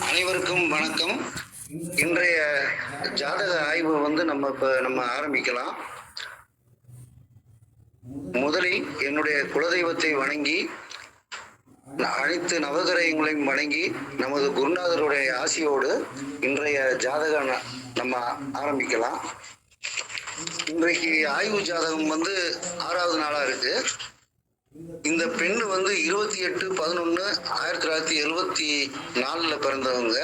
அனைவருக்கும் வணக்கம். இன்றைய ஜாதக ஆய்வு வந்து நம்ம ஆரம்பிக்கலாம். முதலில் என்னுடைய குலதெய்வத்தை வணங்கி, அனைத்து நவகிரகங்களையும் வணங்கி, நமது குருநாதருடைய ஆசியோடு இன்றைய ஜாதகம் நம்ம ஆரம்பிக்கலாம். இன்றைக்கு ஆய்வு ஜாதகம் வந்து 6வது நாளா இருக்கு. இந்த பெண்ணு வந்து 28/11/1974 பிறந்தவங்க.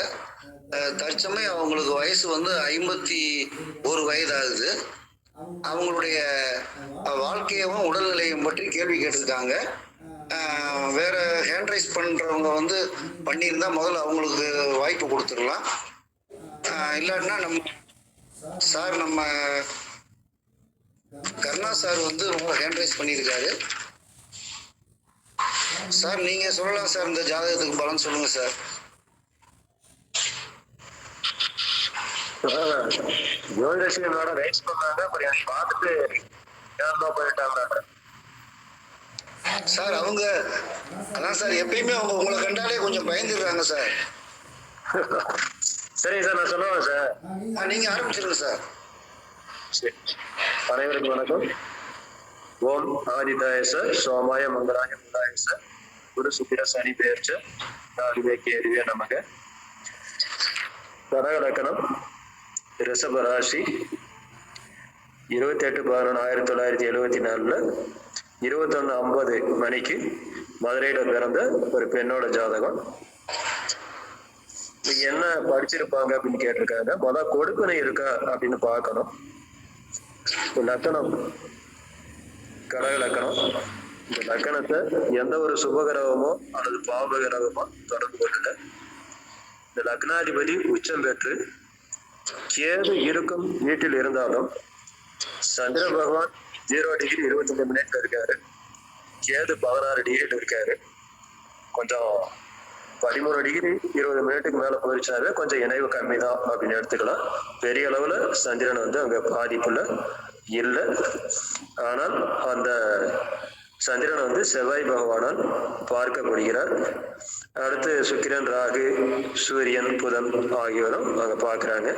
தற்சமயம் அவங்களுக்கு வயசு வந்து 51 வயது ஆகுது. அவங்களுடைய வாழ்க்கையவும் உடல்நிலையும் பற்றி கேள்வி கேட்டிருக்காங்க. வேற ஹேண்ட் ரைஸ் பண்றவங்க வந்து பண்ணியிருந்தா முதல்ல அவங்களுக்கு வாய்ப்பு கொடுத்துடலாம். இல்லாட்டினா நம்ம கருணா சார் வந்து ஹேண்ட் ரைஸ் பண்ணியிருக்காரு. சார் நீங்க சொல்லலாம் சார், இந்த ஜாதகத்துக்கு பலன் சொல்லுங்க சார். ஜோதிடசியனோட ரைஸ் பண்ணாங்க, அப்புறம் பார்த்துட்டு போயிட்டாங்க சார். அவங்க அதான் சார், எப்பயுமே அவங்க உங்களை கண்டாலே கொஞ்சம் பயந்துடுறாங்க சார். சரிங்க சார், நான் சொல்லுவேன் சார். நீங்க ஆரம்பிச்சிருங்க சார். அனைவருக்கும் வணக்கம். ஓம் ஆதிதாய சார், சோமாய மங்களாய முண்டாய சார், குரு சுக்கிர சனி பெயர்ச்ச நாலுவேக்கு எதுவே நமக்கு. கடக லக்கணம், ரிஷப ராசி, 28/11/1974 21:50 மணிக்கு மதுரையில பிறந்த ஒரு பெண்ணோட ஜாதகம். என்ன படிச்சிருப்பாங்க அப்படின்னு கேட்டிருக்காங்க. முதல் கொடுப்பினை இருக்கா அப்படின்னு பார்க்கணும். லக்கணம் கடக லக்கணம். இந்த லக்கணத்தை எந்த ஒரு சுபகிரகமோ அல்லது பாவகிரகமோ தொடர்பு கொள்ளல. இந்த லக்னாதிபதி உச்சம் பெற்று கேது இருக்கும் வீட்டில் இருந்தாலும் சந்திர பகவான் 0 டிகிரி 25 மினிட்ல இருக்காரு. கேது 16 டிகிரில இருக்காரு. கொஞ்சம் 13 டிகிரி 20 மினிட்டுக்கு மேல போயிடுச்சாவே கொஞ்சம் இணைவு கம்மி தான் அப்படின்னு எடுத்துக்கலாம். பெரிய அளவுல சந்திரன் வந்து அங்க பாதிப்புல இல்லை. ஆனால் அந்த சந்திரன் வந்து செவ்வாய் பகவானால் பார்க்கப்படுகிறார். அடுத்து சுக்கிரன், ராகு, சூரியன், புதன் ஆகியோரும் அங்க பாக்குறாங்க.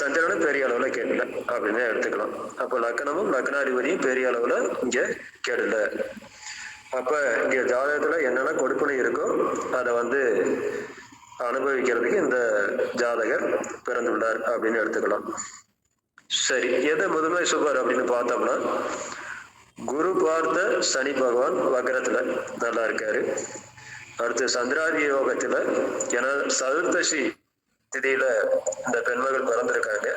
சந்திரனும் பெரிய அளவுல கெடல அப்படின்னு எடுத்துக்கலாம். அப்போ லக்கணமும் லக்னாதிபதியும் பெரிய அளவுல இங்க கெடல. அப்ப இங்க ஜாதகத்துல என்னென்ன கொடுப்பினை இருக்கோ அதை வந்து அனுபவிக்கிறதுக்கு இந்த ஜாதகர் பிறந்துள்ளார் அப்படின்னு எடுத்துக்கலாம். சரி, எதை முதன்மை சுபர் அப்படின்னு பார்த்தோம்னா, குரு பார்த்த சனி பகவான் வக்ரத்துல நல்லா இருக்காரு. அடுத்து சந்திராதி யோகத்துல, ஏன்னா சதுர்த்தசி திதியில இந்த பெண்மகள் பிறந்திருக்காங்க.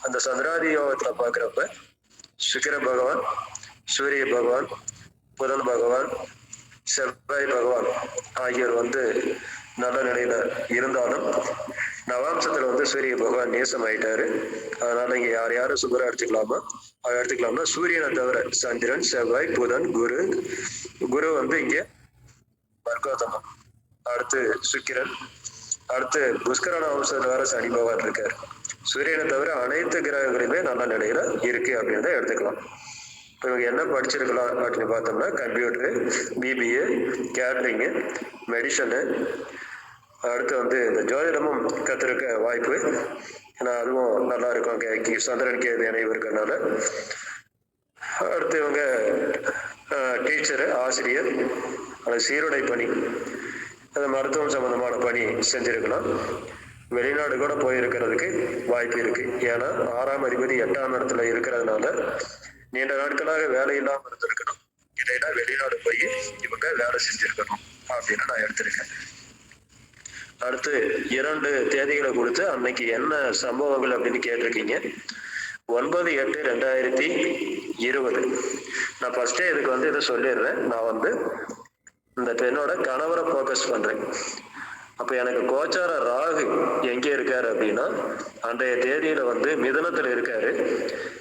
அந்த சந்திராதி யோகத்துல பாக்குறப்ப சுக்கிர பகவான், சூரிய பகவான், புதன் பகவான், செவ்வாய் பகவான் ஆகியோர் வந்து நல்ல நிலையில இருந்தாலும் நவாம்சத்துல வந்து சூரிய பகவான் நேசம் ஆயிட்டாரு. அதனால இங்க யாரும் சுபரா எடுத்துக்கலாம்னா சூரியனை தவிர சந்திரன், செவ்வாய், புதன், குரு வந்து இங்க வர்க்கோத்தமம், அடுத்து சுக்கிரன், அடுத்து புஷ்கரண வம்சத்துல வர சனி பகவான் இருக்காரு. சூரியனை தவிர அனைத்து கிரகங்களுமே நல்ல நிலையில இருக்கு அப்படின்னு தான் எடுத்துக்கலாம். இவங்க என்ன படிச்சிருக்கலாம் அப்படின்னு பார்த்தோம்னா, கம்ப்யூட்டரு, பிபிஏ, கேட்டரிங்கு, மெடிசனு, அடுத்து வந்து இந்த ஜோதிடமும் கத்திருக்க வாய்ப்பு. ஏன்னா அதுவும் நல்லா இருக்கும், சந்திரன் கேது இணைவு இருக்கிறதுனால. அடுத்து இவங்க டீச்சரு, ஆசிரியர், சீருடை பணி, அது மருத்துவம் சம்பந்தமான பணி செஞ்சிருக்கலாம். வெளிநாடு கூட போயிருக்கிறதுக்கு வாய்ப்பு இருக்கு. ஏன்னா 6ஆம் அதிபதி 8ஆம் இடத்துல இருக்கிறதுனால நீண்ட நாட்களாக வேலை இல்லாம இருந்திருக்கணும். இடையில வெளிநாடு போய் இவங்க வேலை செஞ்சிருக்கணும் அப்படின்னு நான் எடுத்திருக்கேன். அடுத்து 2 தேதிகளை கொடுத்து அன்னைக்கு என்ன சம்பவங்கள் அப்படின்னு கேட்டிருக்கீங்க. 9/8/2020. நான் ஃபர்ஸ்டே இதுக்கு வந்து இதை சொல்லிடுறேன். நான் வந்து இந்த பெண்ணோட கணவரை ஃபோக்கஸ் பண்றேன். அப்ப எனக்கு கோச்சார ராகு எங்க இருக்காரு அப்படின்னா, அன்றைய தேதியில வந்து மிதுனத்துல இருக்காரு.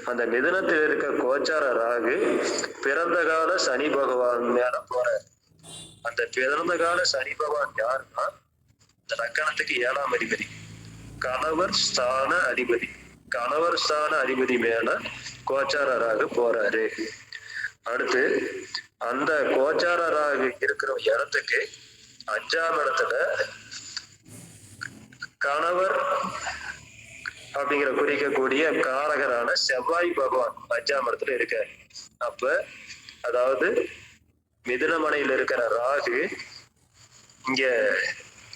அந்த மிதுனத்தில் இருக்க கோச்சார ராகு பிறந்த கால சனி பகவான் மேல போறாரு. அந்த பிறந்த கால சனி பகவான் யாருன்னா, இந்த லக்கணத்துக்கு 7ஆம் அதிபதி, கணவர் ஸ்தான அதிபதி. கணவர் ஸ்தான அதிபதி மேல கோச்சார ராகு போறாரு. அடுத்து அந்த கோச்சார ராகு இருக்கிற இடத்துக்கு 5ஆம் இடத்துல கணவர் அப்படிங்கிற குறிக்கக்கூடிய காரகரான செவ்வாய் பகவான் 5ஆம் இடத்துல இருக்காரு. அப்ப அதாவது மிதுனமனையில இருக்கிற ராகு இங்க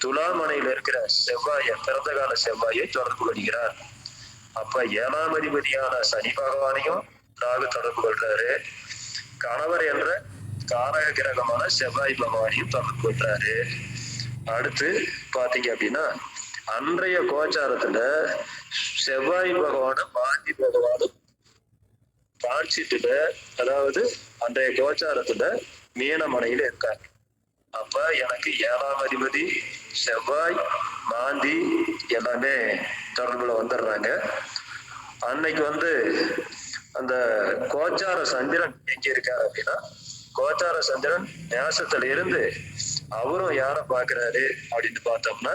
துலாமனையில இருக்கிற செவ்வாயை, பிறந்த கால செவ்வாயை தொடர்பு கொள்கிறார். அப்ப 7ஆம் அதிபதியான சனி பகவானையும் ராகு தொடர்பு கொள்றாரு. கணவர் என்ற காரக கிரகமான செவ்வாய் பகவானையும் தொடர்பு கொள்றாரு. அடுத்து பாத்தீங்க அப்படின்னா அன்றைய கோச்சாரத்துல செவ்வாய் பகவானும் மாந்தி பகவானும் காட்சிட்டுல, அதாவது அன்றைய கோச்சாரத்துல மீனமனையில இருக்காங்க. அப்ப எனக்கு 7ஆம் அதிபதி செவ்வாய் மாந்தி எல்லாமே தொடர்புல வந்துடுறாங்க. அன்னைக்கு அந்த கோச்சார சந்திரன் எங்க இருக்காரு அப்படின்னா, கோச்சார சந்திரன் நேசத்துல இருந்து அவரும் யார பாக்குறாரு அப்படின்னு பார்த்தோம்னா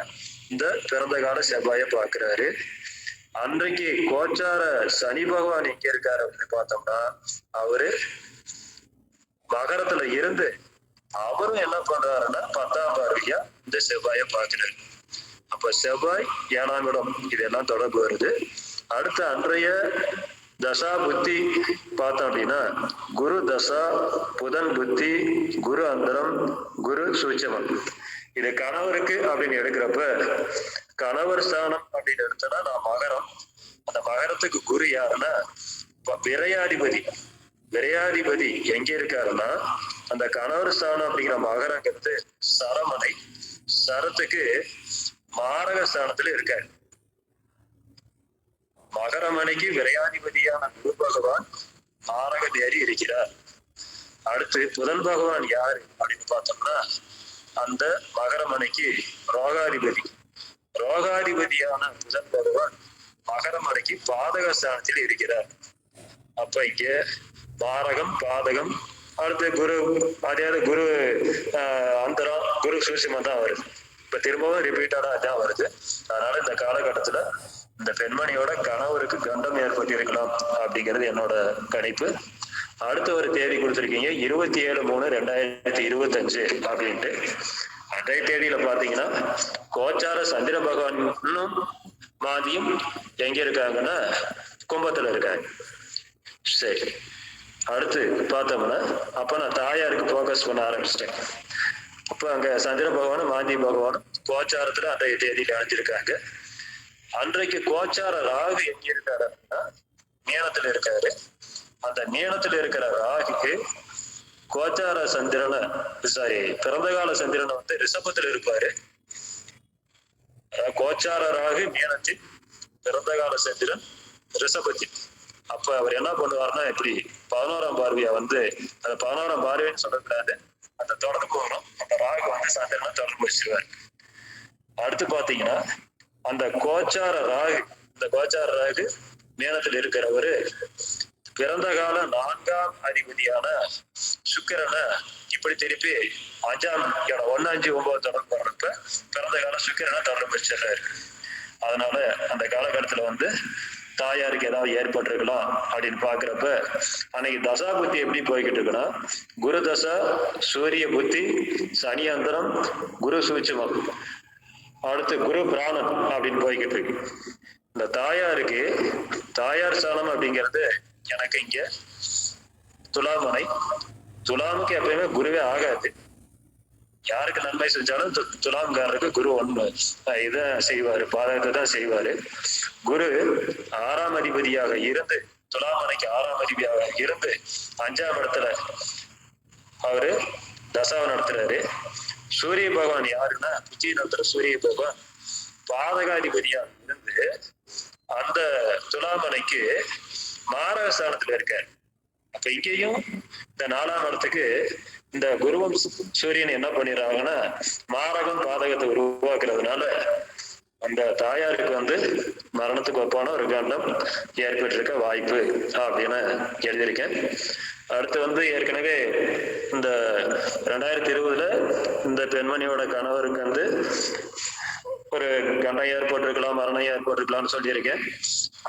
இந்த பிறந்த கால செவ்வாய பாக்குறாரு. அன்றைக்கு கோச்சார சனி பகவான் எங்க இருக்காரு அப்படின்னு பார்த்தோம்னா அவரு மகரத்துல இருந்து அவரும் என்ன பண்றாருன்னா 10ஆம் பார்வையா இந்த செவ்வாய பாக்குறாரு. அப்ப செவ்வாய் 7ஆம் இடம் இதெல்லாம் தொடர்பு வருது. அடுத்த அன்றைய தசா புத்தி பார்த்தோம் அப்படின்னா குரு தசா, புதன் புத்தி, குரு அந்தரம், குரு சூட்சமம். இது கணவருக்கு அப்படின்னு எடுக்கிறப்ப கணவர் ஸ்தானம் அப்படின்னு எடுத்தோம்னா நான் மகரம். அந்த மகரத்துக்கு குரு யாருன்னா விரையாதிபதி. விரையாதிபதி எங்க இருக்காருன்னா அந்த கணவர் ஸ்தானம் அப்படிங்கிற மகரங்கிறது சரமனை. சரத்துக்கு மாரக ஸ்தானத்துல இருக்காரு. மகரமனைக்கு விரையாதிபதியான குரு பகவான் மாரக தேறி இருக்கிறார். அடுத்து புதன் பகவான் யாரு அப்படின்னு பார்த்தோம்னா அந்த மகரமனைக்கு ரோகாதிபதி. ரோகாதிபதியான புதன் பகவான் மகரமனைக்கு பாதக ஸ்தானத்தில் இருக்கிறார். அப்ப இங்க மாரகம் பாதகம், அடுத்து குரு, அதாவது குரு அந்தரம், குரு சூட்சுமம் தான் வருது. இப்ப திரும்பவும் ரிப்பீட்டடா தான் வருது. அதனால இந்த காலகட்டத்துல இந்த பெண்மணியோட கணவருக்கு கண்டம் ஏற்பட்டிருக்கலாம் அப்படிங்கிறது என்னோட கணிப்பு. அடுத்த ஒரு தேதி கொடுத்துருக்கீங்க 27/3/2025 அப்படின்ட்டு. அன்றைய தேதியில பாத்தீங்கன்னா கோச்சார சந்திர பகவானும் மாதியும் எங்க இருக்காங்கன்னா கும்பத்துல இருக்காங்க. சரி, அடுத்து பார்த்தோம்னா அப்ப நான் தாயாருக்கு போக்கஸ் பண்ண ஆரம்பிச்சிட்டேன். அப்ப அங்க சந்திர பகவானும் மாந்தி பகவானும் கோச்சாரத்துல அன்றைய தேதியில அடைஞ்சிருக்காங்க. அன்றைக்கு கோச்சார ராகு எங்க இருக்காரு அப்படின்னா மீனத்துல இருக்காரு. அந்த மீனத்துல இருக்கிற ராகுக்கு கோச்சார சந்திரனை, பிறந்த கால சந்திரனை ரிஷபத்துல இருப்பாரு. கோச்சார ராகு மீனத்தில், பிறந்த கால சந்திரன் ரிஷபத்தில். அப்ப அவர் என்ன பண்ணுவாருன்னா இப்படி 11ஆம் பார்வையா அந்த 11ஆம் பார்வைன்னு சொல்லக்கூடாது, அந்த தொடர்பு வரும். அந்த ராகு சந்திரனை தொடர்பு வச்சிருவாரு. அடுத்து பாத்தீங்கன்னா அந்த கோச்சார ராகு, இந்த கோச்சார ராகு மீனத்தில் இருக்கிறவரு பிறந்த கால 4ஆம் அதிபதியான சுக்கிரனை இப்படி திருப்பி 5ஆம் இடம் 1, 5, 9 தொடர்பு வர்றப்ப பிறந்த கால சுக்கிரனை தொடர்பு வச்சிடுறாரு. அதனால அந்த காலகட்டத்துல தாயாருக்கு ஏதாவது ஏற்பட்டிருக்கலாம் அப்படின்னு பாக்குறப்ப அன்னைக்கு தசா புத்தி எப்படி போய்கிட்டு இருக்குன்னா குரு தசா, சூரிய புத்தி, சனி அந்தரம், குரு சூட்சுமம், அடுத்து குரு பிராணன் அப்படின்னு போய்கிட்டு இருக்கு. இந்த தாயாருக்கு தாயார் ஸ்தானம் அப்படிங்கிறது எனக்கு இங்க துலாமனை. துலாமுக்கு எப்பயுமே குருவே ஆகாது. யாருக்கு நன்மை செஞ்சாலும் துலாம்காரருக்கு குரு இதான் செய்வாரு, பாதகத்தை தான் செய்வாரு. குரு 6ஆம் அதிபதியாக இருந்து, துலாமனைக்கு 6ஆம் அதிபதியாக இருந்து 5ஆம் இடத்துல அவரு தசாவை நடத்துறாரு. சூரிய பகவான் யாருன்னா புத்தி நடத்துற சூரிய பகவான் பாதகாதிபதியா இருந்து அந்த துலாமனைக்கு மாரகஸ்தானத்துல இருக்காரு. அப்ப இங்கேயும் இந்த 4ஆம் இடத்துக்கு இந்த குருவம் சூரியன் என்ன பண்ணிடுறாங்கன்னா மாரகம் பாதகத்தை உருவாக்குறதுனால அந்த தாயாருக்கு மரணத்துக்கு ஒப்பான ஒரு கண்டம் ஏற்பட்டிருக்க வாய்ப்பு அப்படின்னு எழுதியிருக்கேன். அடுத்து ஏற்கனவே இந்த 2020 இந்த பெண்மணியோட கணவருக்கு ஒரு கண்டம் ஏற்பட்டிருக்கலாம், மரணம் ஏற்பட்டிருக்கலாம்னு சொல்லியிருக்கேன்.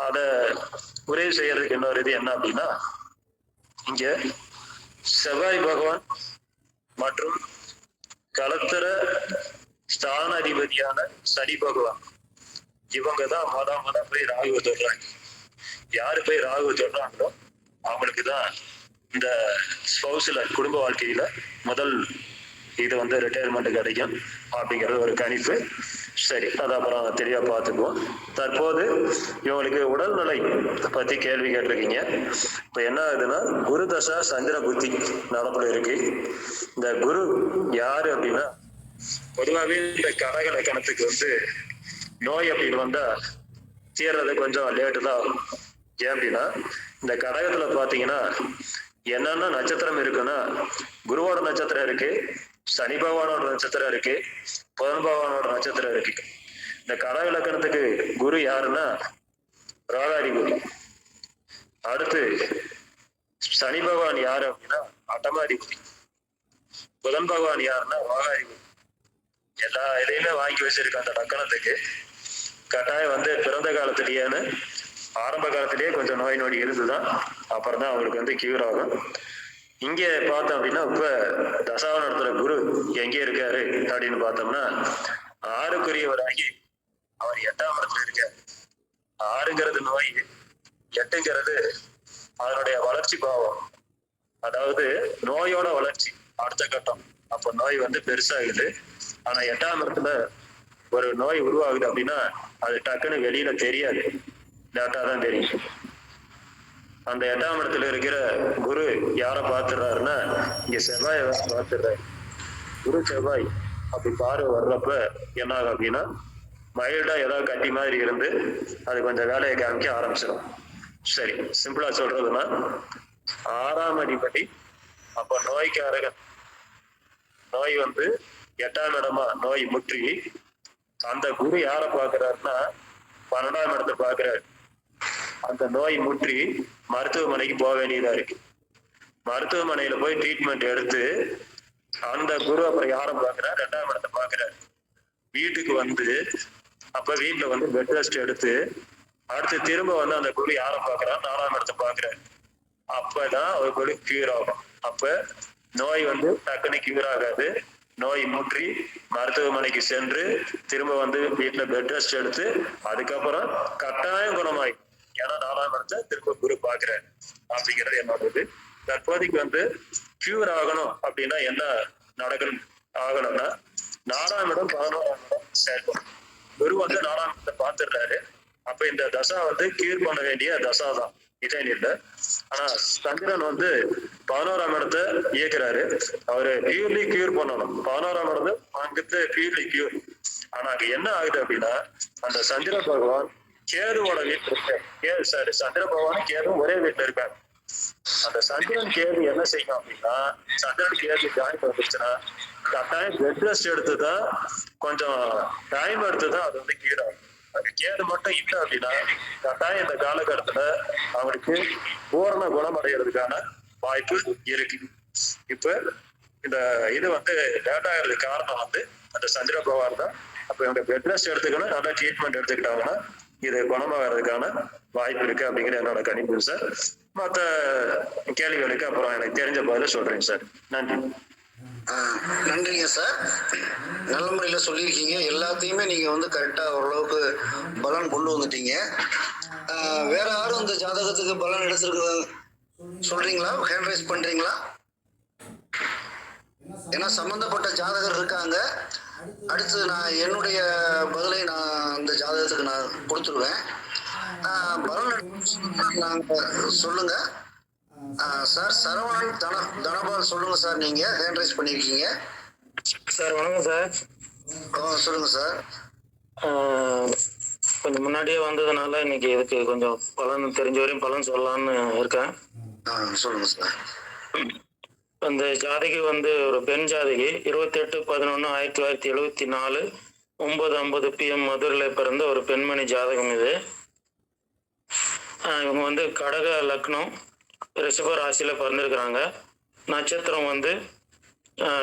அதை உறுதி செய்யறதுக்கு இன்னொரு இது என்ன அப்படின்னா இங்க செவ்வாய் பகவான் மற்றும் கலத்தர ஸ்தான அதிபதியான சனி பகவான் இவங்க தான் மொத போய் ராகுவை தொடுறாங்க. யாரு போய் ராகுவை தொடுறாங்களோ அவங்களுக்கு தான் இந்த ஸ்பௌஸ்ல குடும்ப வாழ்க்கையில முதல் இது வந்து ரிட்டையர்மெண்ட் கிடைக்கும் அப்படிங்கிறது ஒரு கணிப்பு. சரி, அது அப்புறம் தெளிவா பார்த்துக்குவோம். தற்போது இவங்களுக்கு உடல்நிலை பத்தி கேள்வி கேட்டிருக்கீங்க. இப்ப என்ன ஆகுதுன்னா, குரு தசா சந்திர புத்தி நடப்புல இருக்கு. இந்த குரு யாரு அப்படின்னா, பொதுவாகவே இந்த கடக லக்கணத்துக்கு வந்து நோய் அப்படின்னு வந்தா தீர்றது கொஞ்சம் லேட்டு தான் ஆகும். ஏன் அப்படின்னா, இந்த கடகத்துல பாத்தீங்கன்னா என்னென்ன நட்சத்திரம் இருக்குன்னா, குருவோட நட்சத்திரம் இருக்கு, சனி பகவானோட நட்சத்திரம் இருக்கு, புதன் பகவானோட நட்சத்திரம் இருக்கு. இந்த கடக லக்கணத்துக்கு குரு யாருன்னா ராகாதிபதி. அடுத்து சனி பகவான் யாரு அப்படின்னா அட்டமாதிபதி. புதன் பகவான் யாருன்னா வாகாதிபதி. எல்லா இதையுமே வாங்கி வச்சிருக்க அந்த லக்கணத்துக்கு கட்டாயம் வந்து பிறந்த காலத்திலேயேன்னு ஆரம்ப காலத்திலேயே கொஞ்சம் நோய் நொடி இருந்துதான் அப்புறம் தான் அவங்களுக்கு வந்து கியூர் ஆகும். இங்க பார்த்தோம் அப்படின்னா, இப்ப தசாவனத்துல குரு எங்க இருக்காரு அப்படின்னு பார்த்தோம்னா, ஆறுக்குரியவராகி அவர் 8ஆம் இடத்துல இருக்காரு. 6ங்கிறது நோய், 8ங்கிறது அதனுடைய வளர்ச்சி பாவம், அதாவது நோயோட வளர்ச்சி அடுத்த கட்டம். அப்ப நோய் வந்து பெருசாகுது. ஆனா 8ஆம் இடத்துல ஒரு நோய் உருவாகுது அப்படின்னா அது டக்குன்னு வெளியில தெரியாது, லேட்டா தான் தெரியும். அந்த 8ஆம் இடத்துல இருக்கிற குரு யாரை பார்த்துடுறாருன்னா, இங்க செவ்வாயை பார்த்துடுறாரு. குரு செவ்வாய் அப்படி பார்வை வர்றப்ப என்ன ஆகும் அப்படின்னா, மைல்டா ஏதாவது கட்டி மாதிரி இருந்து அது கொஞ்சம் வேலையை காமிக்க ஆரம்பிச்சிடும். சரி, சிம்பிளா சொல்றதுன்னா, 6ஆம் அதிபதி அப்ப நோய்க்காரகன். நோய் வந்து 8ஆம் இடமா நோய் முற்றி அந்த குரு யாரை பார்க்கிறாருன்னா 12ஆம் இடத்தை பார்க்கிறாரு. அந்த நோய் முற்றி மருத்துவமனைக்கு போக வேண்டியதா இருக்கு. மருத்துவமனையில போய் ட்ரீட்மெண்ட் எடுத்து அந்த குரு அப்புறம் யாரும் பார்க்கிறார், 2ஆம் இடத்தை பார்க்கிறார். வீட்டுக்கு வந்து அப்ப வீட்டுல வந்து பெட் ரெஸ்ட் எடுத்து அடுத்து திரும்ப வந்து அந்த குரு யாரை பார்க்கிறார், 4ஆம் இடத்தை பார்க்கிறார். அப்பதான் அவருக்கு கியூர் ஆகும். அப்ப நோய் வந்து டக்குனு கியூர் ஆகாது. நோய் முற்றி மருத்துவமனைக்கு சென்று திரும்ப வந்து வீட்டுல பெட் ரெஸ்ட் எடுத்து அதுக்கப்புறம் கட்டாயம் குணமாய், ஏன்னா 4ஆம் இடத்தை திரும்ப குரு பார்க்கிறார் அப்படிங்கிறது என்னோட. தற்போதைக்கு வந்து கியூர் ஆகணும் அப்படின்னா என்ன நடக்கணும் ஆகணும்னா, 4ஆம் இடம் 11ஆம் இடம் சேர்க்கணும். குரு வந்து 4ஆம் இடத்தை பார்த்துடுறாரு. அப்ப இந்த தசா வந்து கியூர் பண்ண வேண்டிய தசா தான், இதே இல்ல. ஆனா சந்திரன் வந்து 11ஆம் இடத்தை இயக்குறாரு. அவரு பியூர்லி கியூர் பண்ணணும். 11ஆம் இடத்து அங்கிட்டு பியூர்லி கியூர். ஆனா அங்க என்ன ஆகுது அப்படின்னா, அந்த சந்திர பகவான் கேதுவோட வீட்டுல இருக்க சந்திர பகவான் கேதுவும் ஒரே வீட்டுல இருக்காங்க. அந்த சந்திரன் கேது என்ன செய்யும் அப்படின்னா, சந்திரன் கேது ஜாயின் வந்துச்சுன்னா கட்டாயம் பெட் ரெஸ்ட் எடுத்துதான், கொஞ்சம் டைம் எடுத்துதான் அது வந்து கியூர் ஆகும். அது கேது மட்டும் இல்லை அப்படின்னா கட்டாயம் இந்த காலகட்டத்துல அவனுக்கு பூரண குணம் அடைகிறதுக்கான வாய்ப்பு இருக்கு. இப்ப இந்த இது வந்து லேட் ஆகிறதுக்கு காரணம் வந்து அந்த சந்திர பகவான் தான். அப்ப இவங்க பெட் ரெஸ்ட் எடுத்துக்கணும், நல்லா ட்ரீட்மெண்ட் எடுத்துக்கிட்டாங்கன்னா இது குணமாகிறதுக்கான வாய்ப்பு இருக்கு அப்படிங்கிற என்னோட கணிப்பு சார். மற்ற கேள்விகளுக்கு அப்புறம் எனக்கு தெரிஞ்ச பதில சொல்றேங்க சார். நன்றி. நன்றிங்க சார். நல்ல முறையில சொல்லியிருக்கீங்க. எல்லாத்தையுமே நீங்க வந்து கரெக்டா ஓரளவுக்கு பலன் கொண்டு வந்துட்டீங்க. வேற யாரும் இந்த ஜாதகத்துக்கு பலன் எடுத்திருக்க சொல்றீங்களா? ஹேண்ட் ரைஸ் பண்றீங்களா? ஏன்னா சம்பந்தப்பட்ட ஜாதகர் இருக்காங்க. அடுத்து நான் என்னுடைய பதிலை நான் இந்த ஜாதகத்துக்கு நான் கொடுத்துருவேன். பலன் நாங்க சொல்லுங்க சார். சரவணன் தனபால் சொல்லுங்க சார். நீங்க ஹேண்ட் ரைஸ் பண்ணிருக்கீங்க சார். வணக்கம் சார். சொல்லுங்க சார். கொஞ்சம் முன்னாடியே வந்ததுனால இன்னைக்கு இதுக்கு கொஞ்சம் பலன் தெரிஞ்ச வரையும் பலன் சொல்லலாம்னு இருக்கேன். சொல்லுங்க சார். அந்த ஜாதகி வந்து ஒரு பெண் ஜாதகி, 28/11/1974 9:50 PM மதுரையில் பிறந்த ஒரு பெண்மணி ஜாதகம் இது. இவங்க வந்து கடக லக்னம், ரிஷப ராசியில பிறந்திருக்கிறாங்க. நட்சத்திரம் வந்து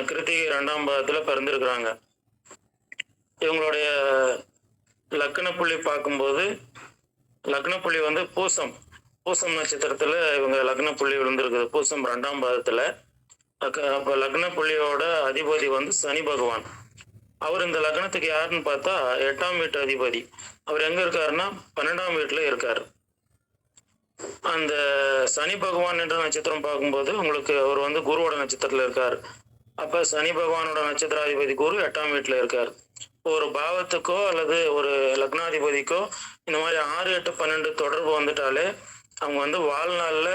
கிருத்திகை 2ஆம் பாதத்துல பிறந்திருக்கிறாங்க. இவங்களுடைய லக்ன புள்ளி பார்க்கும்போது லக்ன புள்ளி வந்து பூசம் நட்சத்திரத்துல இவங்க லக்ன புள்ளி விழுந்திருக்குது. பூசம் 2ஆம் பாதத்துல. அப்ப லக்ன புள்ளியோட அதிபதி வந்து சனி பகவான். அவர் இந்த லக்னத்துக்கு யாருன்னு பார்த்தா 8ஆம் வீட்டு அதிபதி. அவர் எங்க இருக்காருன்னா 12ஆம் வீட்டுல இருக்காரு. அந்த சனி பகவான் என்ற நட்சத்திரம் பார்க்கும்போது உங்களுக்கு அவர் வந்து குருவோட நட்சத்திரத்துல இருக்காரு. அப்ப சனி பகவானோட நட்சத்திராதிபதி குரு 8ஆம் வீட்டுல இருக்காரு. ஒரு பாவத்துக்கோ அல்லது ஒரு லக்னாதிபதிக்கோ இந்த மாதிரி 6, 8, 12 தொடர்பு வந்துட்டாலே அவங்க வந்து வாழ்நாள்ல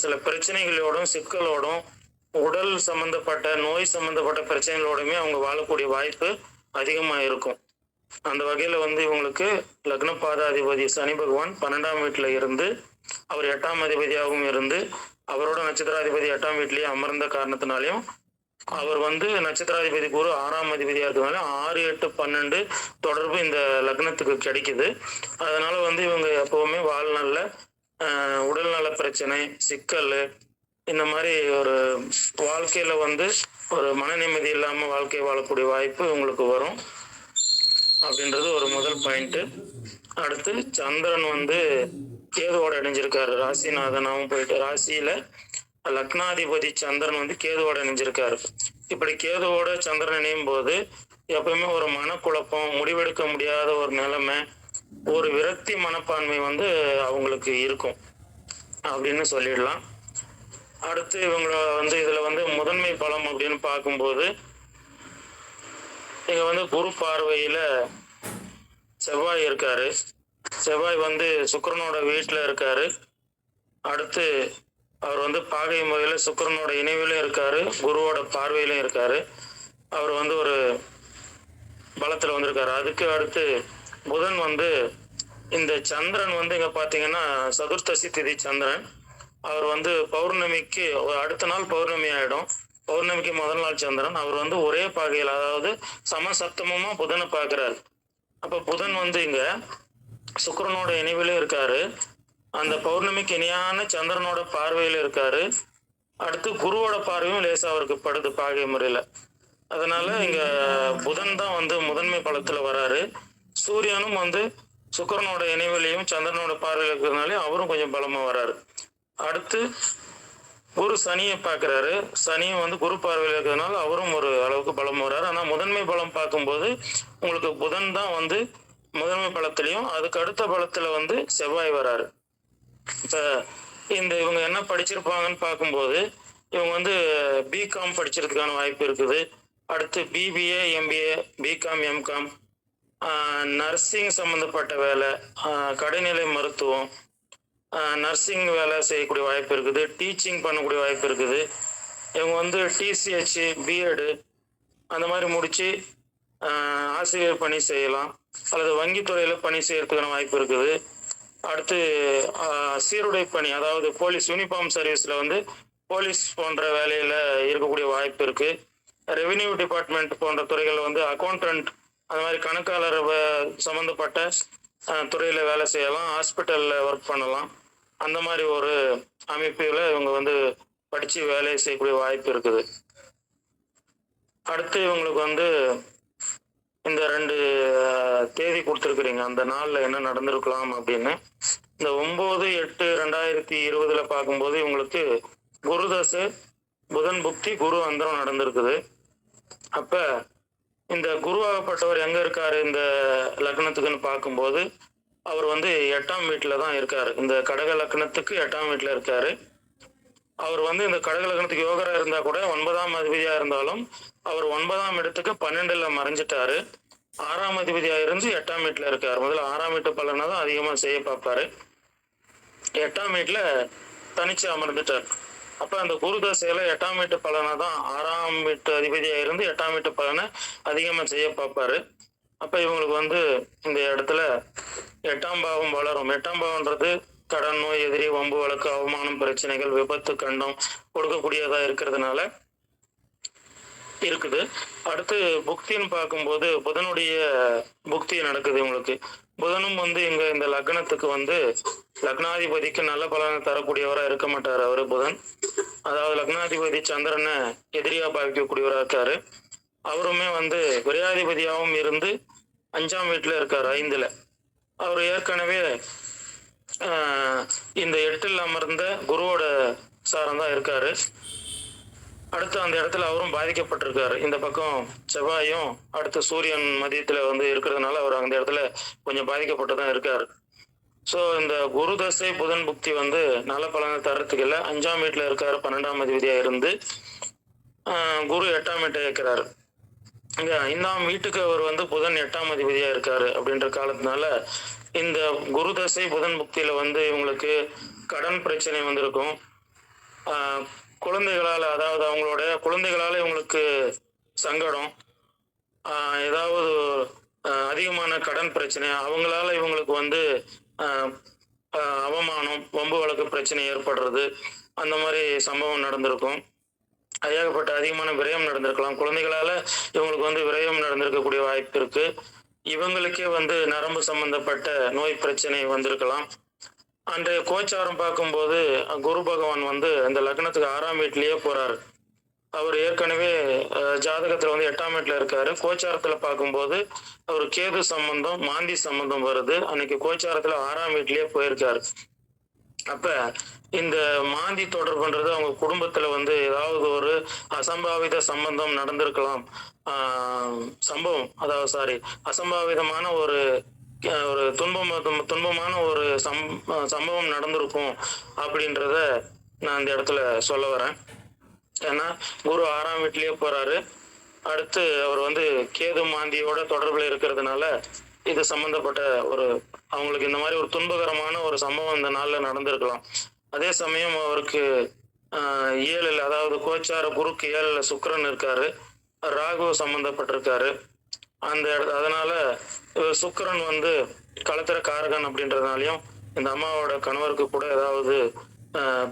சில பிரச்சனைகளோடும் சிக்கலோடும் உடல் சம்பந்தப்பட்ட நோய் சம்பந்தப்பட்ட பிரச்சனைகளோடுமே அவங்க வாழக்கூடிய வாய்ப்பு அதிகமா இருக்கும். அந்த வகையில வந்து இவங்களுக்கு லக்ன பாதாதிபதி சனி பகவான் 12ஆம் வீட்டுல இருந்து அவர் 8ஆம் அதிபதியாகவும் இருந்து அவரோட நட்சத்திராதிபதி 8ஆம் வீட்லயே அமர்ந்த காரணத்தினாலையும் அவர் வந்து நட்சத்திராதிபதி குரு 6ஆம் அதிபதியா இருக்கிறதுனால 6, 8, 12 தொடர்பு இந்த லக்னத்துக்கு கிடைக்குது. அதனால வந்து இவங்க எப்பவுமே வாழ்நாள்ல உடல்நல பிரச்சனை சிக்கல் இந்த மாதிரி ஒரு வாழ்க்கையில வந்து ஒரு மன நிம்மதி இல்லாம வாழ்க்கை வாழக்கூடிய வாய்ப்பு உங்களுக்கு வரும் அப்படின்றது ஒரு முதல் பாயிண்ட். அடுத்து சந்திரன் வந்து கேதுவோட இணைஞ்சிருக்காரு. ராசிநாதனாவும் போயிட்டு ராசியில லக்னாதிபதி சந்திரன் வந்து கேதுவோட இணைஞ்சிருக்காரு. இப்படி கேதுவோட சந்திரன் இணையும் போது எப்பவுமே ஒரு மனக்குழப்பம், முடிவெடுக்க முடியாத ஒரு நிலைமை, ஒரு விரக்தி மனப்பான்மை வந்து அவங்களுக்கு இருக்கும் அப்படின்னு சொல்லிடலாம். அடுத்து இவங்கள வந்து இதுல வந்து முதன்மை பலம் அப்படின்னு பார்க்கும்போது இங்க வந்து குரு பார்வையில செவ்வாய் இருக்காரு. செவ்வாய் வந்து சுக்கிரனோட வீட்டுல இருக்காரு. அடுத்து அவர் வந்து பாகை முறையில சுக்கிரனோட இணைவிலும் இருக்காரு, குருவோட பார்வையிலும் இருக்காரு. அவர் வந்து ஒரு பலத்துல வந்திருக்காரு. அதுக்கு அடுத்து புதன் வந்து இந்த சந்திரன் வந்து இங்க பாத்தீங்கன்னா சதுர்த்தசி திதி சந்திரன். அவர் வந்து பௌர்ணமிக்கு அடுத்த நாள் பௌர்ணமி ஆயிடும். பௌர்ணமிக்கு முதல் நாள் சந்திரன். அவர் வந்து ஒரே பாகையில் அதாவது சமசப்தமமா புதனை பார்க்கிறாரு. அப்ப புதன் வந்து இங்க சுக்கிரனோட இணைவிலும் இருக்காரு, அந்த பௌர்ணமிக்கு இணையான சந்திரனோட பார்வையில இருக்காரு. அடுத்து குருவோட பார்வையும் லேசா அவருக்கு படுது பாகை முறையில. அதனால இங்க புதன் தான் வந்து முதன்மை பலத்துல வராரு. சூரியனும் வந்து சுக்கிரனோட இணைவிலையும் சந்திரனோட பார்வையில இருக்கிறதுனாலே அவரும் கொஞ்சம் பலமா வராரு. அடுத்து குரு சனியை பார்க்கிறாரு. சனியும் வந்து குரு பார்வையில் இருக்கிறதுனால அவரும் ஒரு அளவுக்கு பலம் வர்றாரு. ஆனா முதன்மை பலம் பார்க்கும்போது உங்களுக்கு புதன் தான் வந்து முதன்மை பலத்திலையும் அதுக்கு அடுத்த பலத்துல வந்து செவ்வாய் வராரு. இப்ப இந்த இவங்க என்ன படிச்சிருப்பாங்கன்னு பார்க்கும்போது இவங்க வந்து பிகாம் படிச்சிருக்கிறதுக்கான வாய்ப்பு இருக்குது. அடுத்து BBA, MBA, BCom, MCom, nursing சம்பந்தப்பட்ட வேலை, கடைநிலை மருத்துவம், நர்சிங் வேலை செய்யக்கூடிய வாய்ப்பு இருக்குது. டீச்சிங் பண்ணக்கூடிய வாய்ப்பு இருக்குது. இவங்க வந்து டிசிஹெச், பிஎட் அந்த மாதிரி முடிச்சு ஆசிரியர் பணி செய்யலாம் அல்லது வங்கித்துறையில பணி செய்யறதுக்கான வாய்ப்பு இருக்குது. அடுத்து சீருடை பணி அதாவது போலீஸ் யூனிஃபார்ம் சர்வீஸ்ல வந்து போலீஸ் போன்ற வேலையில இருக்கக்கூடிய வாய்ப்பு இருக்கு. ரெவென்யூ டிபார்ட்மெண்ட் போன்ற துறைகள் வந்து அக்கௌண்டன்ட் அந்த மாதிரி கணக்காளர் சம்பந்தப்பட்ட துறையில வேலை செய்யலாம், ஹாஸ்பிட்டல்ல ஒர்க் பண்ணலாம். அந்த மாதிரி ஒரு அமைப்புல இவங்க வந்து படிச்சு வேலை செய்யக்கூடிய வாய்ப்பு இருக்குது. அடுத்து இவங்களுக்கு வந்து இந்த 2 தேதி கொடுத்துருக்குறீங்க, அந்த நாள்ல என்ன நடந்திருக்கலாம் அப்படின்னு. இந்த 9/8/2020 பார்க்கும்போது இவங்களுக்கு குரு தசை, புதன் புக்தி, குரு அந்தரம் நடந்திருக்குது. அப்ப இந்த குருவாகப்பட்டவர் எங்க இருக்காரு இந்த லக்னத்துக்குன்னு பார்க்கும்போது அவர் வந்து 8ஆம் வீட்டுல தான் இருக்காரு. இந்த கடக லக்னத்துக்கு 8ஆம் வீட்டுல இருக்காரு. அவர் வந்து இந்த கடக லக்னத்துக்கு யோகரா இருந்தா கூட 9ஆம் அதிபதியா இருந்தாலும் அவர் 9ஆம் இடத்துக்கு 12ல மறைஞ்சிட்டாரு. 6ஆம் அதிபதியா இருந்து 8ஆம் வீட்டுல இருக்காரு. முதல்ல 6ஆம் வீட்டு பலனை தான் அதிகமா செய்ய பார்ப்பாரு. 8ஆம் வீட்டுல தனிச்சு அமர்ந்துட்டார். அப்ப அந்த குரு தசையில 8ஆம் வீட்டு பலனை தான் 6ஆம் வீட்டு அதிபதியா இருந்து 8ஆம் வீட்டு பலனை அதிகமா செய்ய பார்ப்பாரு. அப்ப இவங்களுக்கு வந்து இந்த இடத்துல 8ஆம் பாவம் வளரும். 8ஆம் பாவம்ன்றது கடன், நோய், எதிரி, வம்பு, வழக்கு, அவமானம், பிரச்சனைகள், விபத்து, கண்டம் கொடுக்கக்கூடியதா இருக்கிறதுனால இருக்குது. அடுத்து புக்தின்னு பார்க்கும்போது புதனுடைய புக்தி நடக்குது இவங்களுக்கு. புதனும் வந்து இங்க இந்த லக்னத்துக்கு வந்து லக்னாதிபதிக்கு நல்ல பலனை தரக்கூடியவரா இருக்க மாட்டாரு அவரு புதன். அதாவது லக்னாதிபதி சந்திரனை எதிரியா பாவிக்கக்கூடியவரா இருக்காரு. அவருமே வந்து விரையாதிபதியாகவும் இருந்து 5ஆம் வீட்டுல இருக்காரு, 5ல. அவர் ஏற்கனவே இந்த 8ல் அமர்ந்த குருவோட சாரம் தான் இருக்காரு. அடுத்து அந்த இடத்துல அவரும் பாதிக்கப்பட்டிருக்காரு. இந்த பக்கம் செவ்வாயும் அடுத்து சூரியன் மதியத்துல வந்து இருக்கிறதுனால அவர் அந்த இடத்துல கொஞ்சம் பாதிக்கப்பட்டு தான் இருக்காரு. ஸோ இந்த குரு தசை புதன் புக்தி வந்து நல்ல பலனை தரத்துக்கு இல்லை. 5ஆம் வீட்டுல இருக்காரு, 12ஆம் அதிபதியா இருந்து. குரு 8ஆம் வீட்டை இருக்கிறாரு. இங்க 5ஆம் வீட்டுக்கு அவர் வந்து புதன் 8ஆம் அதிபதியா இருக்காரு அப்படின்ற காலத்தினால இந்த குரு தசை புதன் புக்தியில வந்து இவங்களுக்கு கடன் பிரச்சனை வந்திருக்கும். குழந்தைகளால, அதாவது அவங்களோட குழந்தைகளால இவங்களுக்கு சங்கடம், ஏதாவது அதிகமான கடன் பிரச்சனை, அவங்களால இவங்களுக்கு வந்து அவமானம், வம்பு வழக்கு பிரச்சனை ஏற்படுறது, அந்த மாதிரி சம்பவம் நடந்திருக்கும். ஏகப்பட்ட அதிகமான விரயம் நடந்திருக்கலாம். குழந்தைகளால இவங்களுக்கு வந்து விரயம் நடந்திருக்கக்கூடிய வாய்ப்பு இருக்கு. இவங்களுக்கே வந்து நரம்பு சம்பந்தப்பட்ட நோய் பிரச்சனை வந்திருக்கலாம். அன்றைய கோச்சாரம் பார்க்கும்போது குரு பகவான் வந்து அந்த லக்னத்துக்கு 6ஆம் வீட்டிலேயே போறாரு. அவர் ஏற்கனவே ஜாதகத்துல வந்து 8ஆம் வீட்டுல இருக்காரு. கோச்சாரத்துல பார்க்கும்போது அவர் கேது சம்பந்தம், மாந்தி சம்பந்தம் வருது. அன்னைக்கு கோச்சாரத்துல 6ஆம் வீட்லயே போயிருக்காரு. அப்ப இந்த மாந்தி தொடர்புன்றது அவங்க குடும்பத்துல வந்து ஏதாவது ஒரு அசம்பாவித சம்பந்தம் நடந்திருக்கலாம். அசம்பாவிதமான ஒரு துன்பமான ஒரு சம்பவம் நடந்திருக்கும் அப்படின்றத நான் இந்த இடத்துல சொல்ல வரேன். ஏன்னா குரு 6ஆம் வீட்லயே போறாரு. அடுத்து அவர் வந்து கேது மாந்தியோட தொடர்புல இருக்கிறதுனால இது சம்பந்தப்பட்ட அவங்களுக்கு இந்த மாதிரி ஒரு துன்பகரமான ஒரு சம்பவம் இந்த நாள்ல நடந்திருக்கலாம். அதே சமயம் அவருக்கு 7ல், அதாவது கோச்சார குருக்கு 7ல் சுக்கிரன் இருக்காரு, ராகு சம்பந்தப்பட்டிருக்காரு. அதனால சுக்கிரன் வந்து களத்திர காரகன் அப்படின்றதுனாலையும் இந்த அம்மாவோட கணவருக்கு கூட ஏதாவது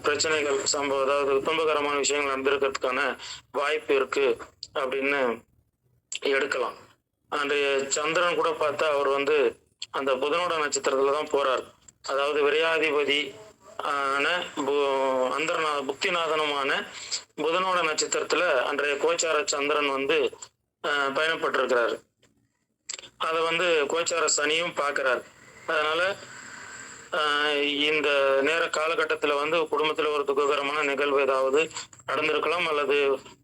பிரச்சனைகள் அதாவது துன்பகரமான விஷயங்கள் நடந்திருக்கிறதுக்கான வாய்ப்பு இருக்கு அப்படின்னு எடுக்கலாம். அன்றைய சந்திரன் கூட பார்த்தா அவர் வந்து அந்த புதனோட நட்சத்திரத்துல தான் போறார். அதாவது விரையாதிபதி புக்திநாதனமான புதனோட நட்சத்திரத்துல அன்றைய கோச்சார சந்திரன் வந்து பயணப்பட்டிருக்கிறாரு. அதை வந்து கோச்சார சனியும் பார்க்கிறார். அதனால இந்த நேர காலகட்டத்துல வந்து குடும்பத்துல ஒரு துக்ககரமான நிகழ்வு ஏதாவது நடந்திருக்கலாம், அல்லது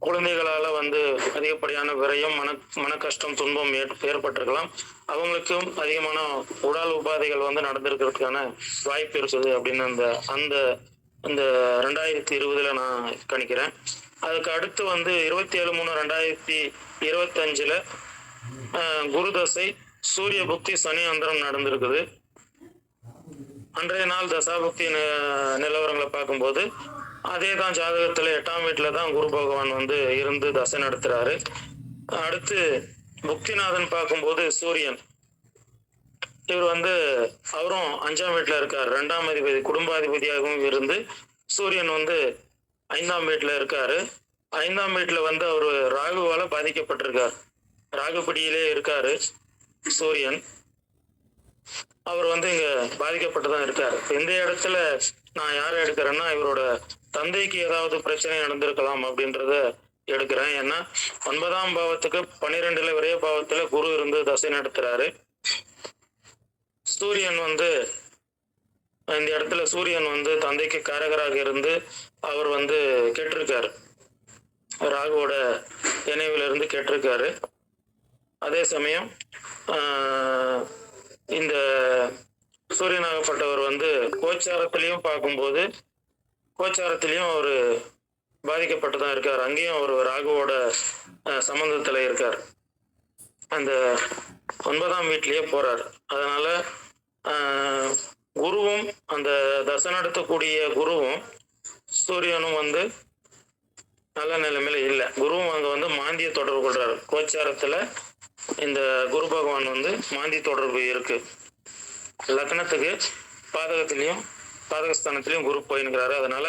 குழந்தைகளால வந்து அதிகப்படியான விரயம், மன கஷ்டம், துன்பம் ஏற்பட்டிருக்கலாம். அவங்களுக்கும் அதிகமான உடல் உபாதைகள் வந்து நடந்திருக்கிறதுக்கான வாய்ப்பு இருக்குது அப்படின்னு அந்த 2020 நான் கணிக்கிறேன். அதுக்கு அடுத்து வந்து 27/3/2025 குரு தசை சூரிய புக்தி சனி அந்தரம் நடந்திருக்குது. அன்றைய நாள் தசாபுக்தி நிலவரங்களை பார்க்கும்போது அதே தான் ஜாதகத்துல 8ஆம் வீட்டுல தான் குரு பகவான் வந்து இருந்து தசை நடத்துறாரு. அடுத்து புக்திநாதன் பார்க்கும்போது சூரியன், இவர் வந்து அவரும் 5ஆம் வீட்டுல இருக்காரு. 2ஆம் அதிபதி குடும்பாதிபதியாகவும் இருந்து சூரியன் வந்து 5ஆம் வீட்டுல இருக்காரு. 5ஆம் வீட்டுல வந்து அவரு ராகுவால பாதிக்கப்பட்டிருக்காரு. ராகுபடியிலே இருக்காரு சூரியன். அவர் வந்து இங்க பாதிக்கப்பட்டுதான் இருக்காரு. இந்த இடத்துல நான் யாரை எடுக்கிறேன்னா, இவரோட தந்தைக்கு ஏதாவது பிரச்சனை நடந்திருக்கலாம் அப்படின்றத எடுக்கிறேன். ஏன்னா 9ஆம் பாவத்துக்கு 12ல விரைய பாவத்துல குரு இருந்து தசை நடத்துறாரு. சூரியன் வந்து இந்த இடத்துல சூரியன் வந்து தந்தைக்கு காரகராக இருந்து அவர் வந்து கெட்டிருக்காரு, ராகுவோட இணைவுல இருந்து கெட்டிருக்காரு. அதே சமயம் இந்த சூரியனாகப்பட்டவர் வந்து கோச்சாரத்திலையும் பார்க்கும்போது கோச்சாரத்திலையும் அவர் பாதிக்கப்பட்டு தான் இருக்கார். அங்கேயும் அவர் ராகுவோட சம்பந்தத்துல இருக்கார். அந்த 9ஆம் வீட்லயே போறார். அதனால குருவும் அந்த தசை நடத்தக்கூடிய குருவும் சூரியனும் வந்து நல்ல நிலைமையில இல்லை. குருவும் அங்க வந்து மாந்திய தொடர்பு கொள்றாரு. கோச்சாரத்துல இந்த குரு பகவான் வந்து மாந்தி தொடர்பு இருக்கு. லக்னத்துக்கு பாதகத்திலையும் பாதகஸ்தானத்திலையும் குரு போயின்கிறாரு. அதனால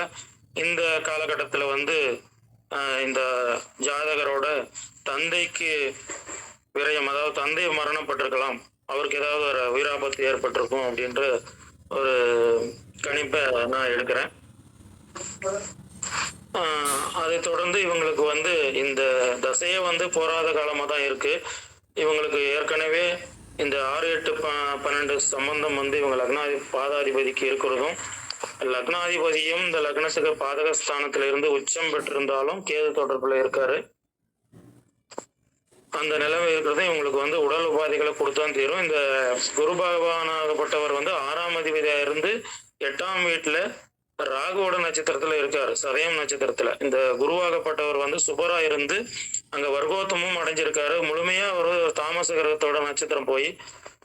இந்த காலகட்டத்துல வந்து இந்த ஜாதகரோட தந்தைக்கு விரயம், அதாவது தந்தை மரணப்பட்டிருக்கலாம், அவருக்கு ஏதாவது ஒரு உயிராபத்து ஏற்பட்டிருக்கும் அப்படின்ற ஒரு கணிப்பை நான் எடுக்கிறேன். அதை தொடர்ந்து இவங்களுக்கு வந்து இந்த தசையே வந்து போராத காலமா தான் இருக்கு. இவங்களுக்கு ஏற்கனவே இந்த 6, 8, 12 சம்பந்தம் வந்து இவங்க லக்னாதி பாதாதிபதிக்கு இருக்கிறதும் லக்னாதிபதியும் இந்த லக்னத்துக்கு பாதகஸ்தானத்துல இருந்து உச்சம் பெற்றிருந்தாலும் கேது தொடர்புல இருக்காரு. அந்த நிலைமை இருக்கிறது இவங்களுக்கு வந்து உடல் உபாதைகளை கொடுத்தான் தீரும். இந்த குரு பகவானாகப்பட்டவர் வந்து 6ஆம் அதிபதியா இருந்து 8ஆம் வீட்டுல ராகுவோட நட்சத்திரத்துல இருக்காரு, சதயம் நட்சத்திரத்துல. இந்த குருவாகப்பட்டவர் வந்து சுபரா இருந்து அங்க வர்க்கோத்தமும் அடைஞ்சிருக்காரு. முழுமையா ஒரு தாமச கிரகத்தோட நட்சத்திரம் போய்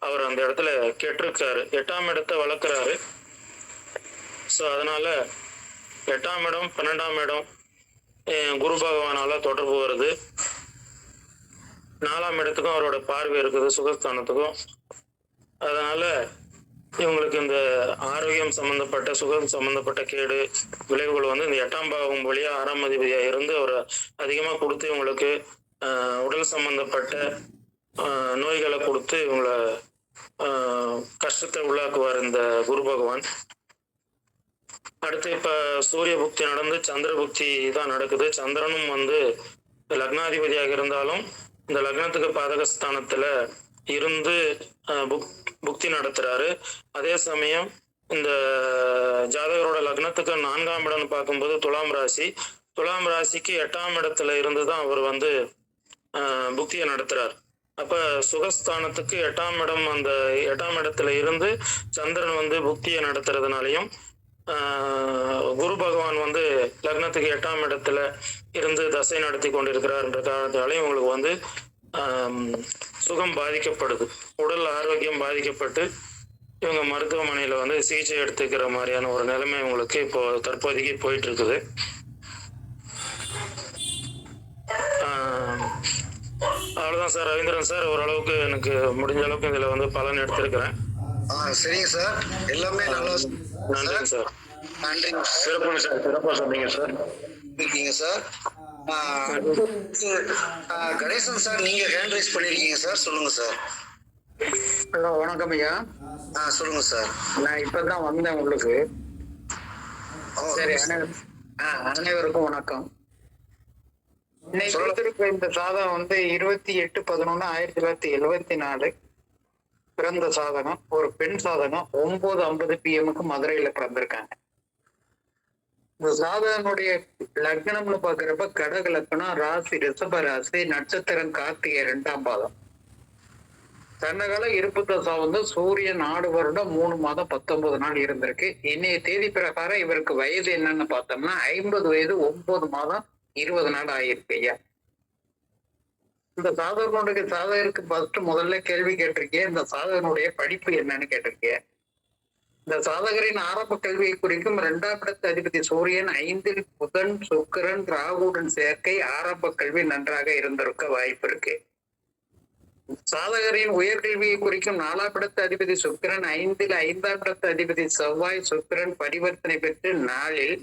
அவர் அந்த இடத்துல கெட்டிருக்காரு. 8ஆம் இடத்தை வளர்க்குறாரு. ஸோ அதனால 8ஆம் இடம் 12ஆம் இடம் குரு பகவானால தொடர்பு வருது. 4ஆம் இடத்துக்கும் அவரோட பார்வை இருக்குது, சுகஸ்தானத்துக்கும். அதனால இவங்களுக்கு இந்த ஆரோக்கியம் சம்பந்தப்பட்ட சுகம் சம்பந்தப்பட்ட கேடு விளைவுகள் வந்து இந்த 8ஆம் பாவம் வழியா 6ஆம் அதிபதியா இருந்து அவர் அதிகமா கொடுத்து இவங்களுக்கு உடல் சம்பந்தப்பட்ட நோய்களை கொடுத்து இவங்களை கஷ்டத்தை உள்ளாக்குவார் இந்த குரு பகவான். அடுத்து இப்ப சூரிய புக்தி நடந்து சந்திர புக்தி தான் நடக்குது. சந்திரனும் வந்து லக்னாதிபதியாக இருந்தாலும் இந்த லக்னத்துக்கு பாதகஸ்தானத்துல இருந்து புக்தி நடத்துறாரு. அதே சமயம் இந்த ஜாதகரோட லக்னத்துக்கு 4ஆம் இடம்னு பார்க்கும்போது துலாம் ராசி. துலாம் ராசிக்கு 8ஆம் இடத்துல இருந்து தான் அவர் வந்து புக்தியை நடத்துறார். அப்ப சுகஸ்தானத்துக்கு 8ஆம் இடம், அந்த 8ஆம் இடத்துல இருந்து சந்திரன் வந்து புக்தியை நடத்துறதுனாலையும் குரு பகவான் வந்து லக்னத்துக்கு 8ஆம் இடத்துல இருந்து தசை நடத்தி கொண்டிருக்கிறார்ன்ற காரணத்தாலையும் உங்களுக்கு வந்து சுகம் பாதிக்கப்படுது, உடல் ஆரோக்கியம் பாதிக்கப்பட்டு இவங்க மருத்துவமனையில வந்து சிகிச்சை எடுத்துக்கிற மாதிரியான ஒரு நிலைமை உங்களுக்கு இப்போ தற்போதைக்கு போயிட்டு இருக்குது. அவ்வளவுதான் சார். ரவீந்திரன் சார், ஓரளவுக்கு எனக்கு முடிஞ்ச அளவுக்கு இதுல வந்து பலன் எடுத்திருக்கிறேன். சரிங்க சார், எல்லாமே நல்லா. நன்றிங்க சார். நன்றிங்க. சிறப்புங்க சார், சிறப்பா சொன்னீங்க சார். இருக்கீங்க சார். கணேசன் சார், நீங்க ஹேண்ட் ரைஸ் பண்ணிருக்கீங்க சார், சொல்லுங்க சார். ஹலோ, வணக்கம் ஐயா. சொல்லுங்க சார். நான் இப்பதான் வந்தேன் உங்களுக்கு. சரி, அனைவருக்கும் வணக்கம். இன்னைக்கு கொடுத்திருக்க இந்த சாதகம் வந்து 28/11/1974 பிறந்த சாதகம். ஒரு பெண் சாதகம். 9:50 PM மதுரையில பிறந்திருக்காங்க. இந்த சாதகனுடைய லக்னம்னு பாக்குறப்ப கடக லக்னம், ராசி ரிஷப ராசி, நட்சத்திரம் கார்த்திகை 2ஆம் பாதம். தன்னகால இருப்பு தசா வந்து சூரியன் 4 வருடம் 3 மாதம் 19 நாள் இருந்திருக்கு. இன்னைய தேதி பிரகாரம் இவருக்கு வயது என்னன்னு பார்த்தோம்னா 50 வயது 9 மாதம் 20 நாள் ஆயிருக்கு ஐயா. இந்த சாதகருக்கு ஃபர்ஸ்ட் முதல்ல கேள்வி கேட்டிருக்கேன், இந்த சாதகனுடைய படிப்பு என்னன்னு கேட்டிருக்கேன். இந்த சாதகரின் ஆரம்ப கல்வியை குறிக்கும் 2ஆம் இடத்து அதிபதி சூரியன் 5இல் புதன் சுக்கிரன் ராகுடன் சேர்க்கை. ஆரம்ப கல்வி நன்றாக இருந்திருக்க வாய்ப்பு இருக்கு. சாதகரின் உயர்கல்வியை குறிக்கும் 4ஆம் இடத்து அதிபதி சுக்கிரன் 5இல் 5ஆம் இடத்து அதிபதி செவ்வாய் சுக்கிரன் பரிவர்த்தனை பெற்று 4இல்.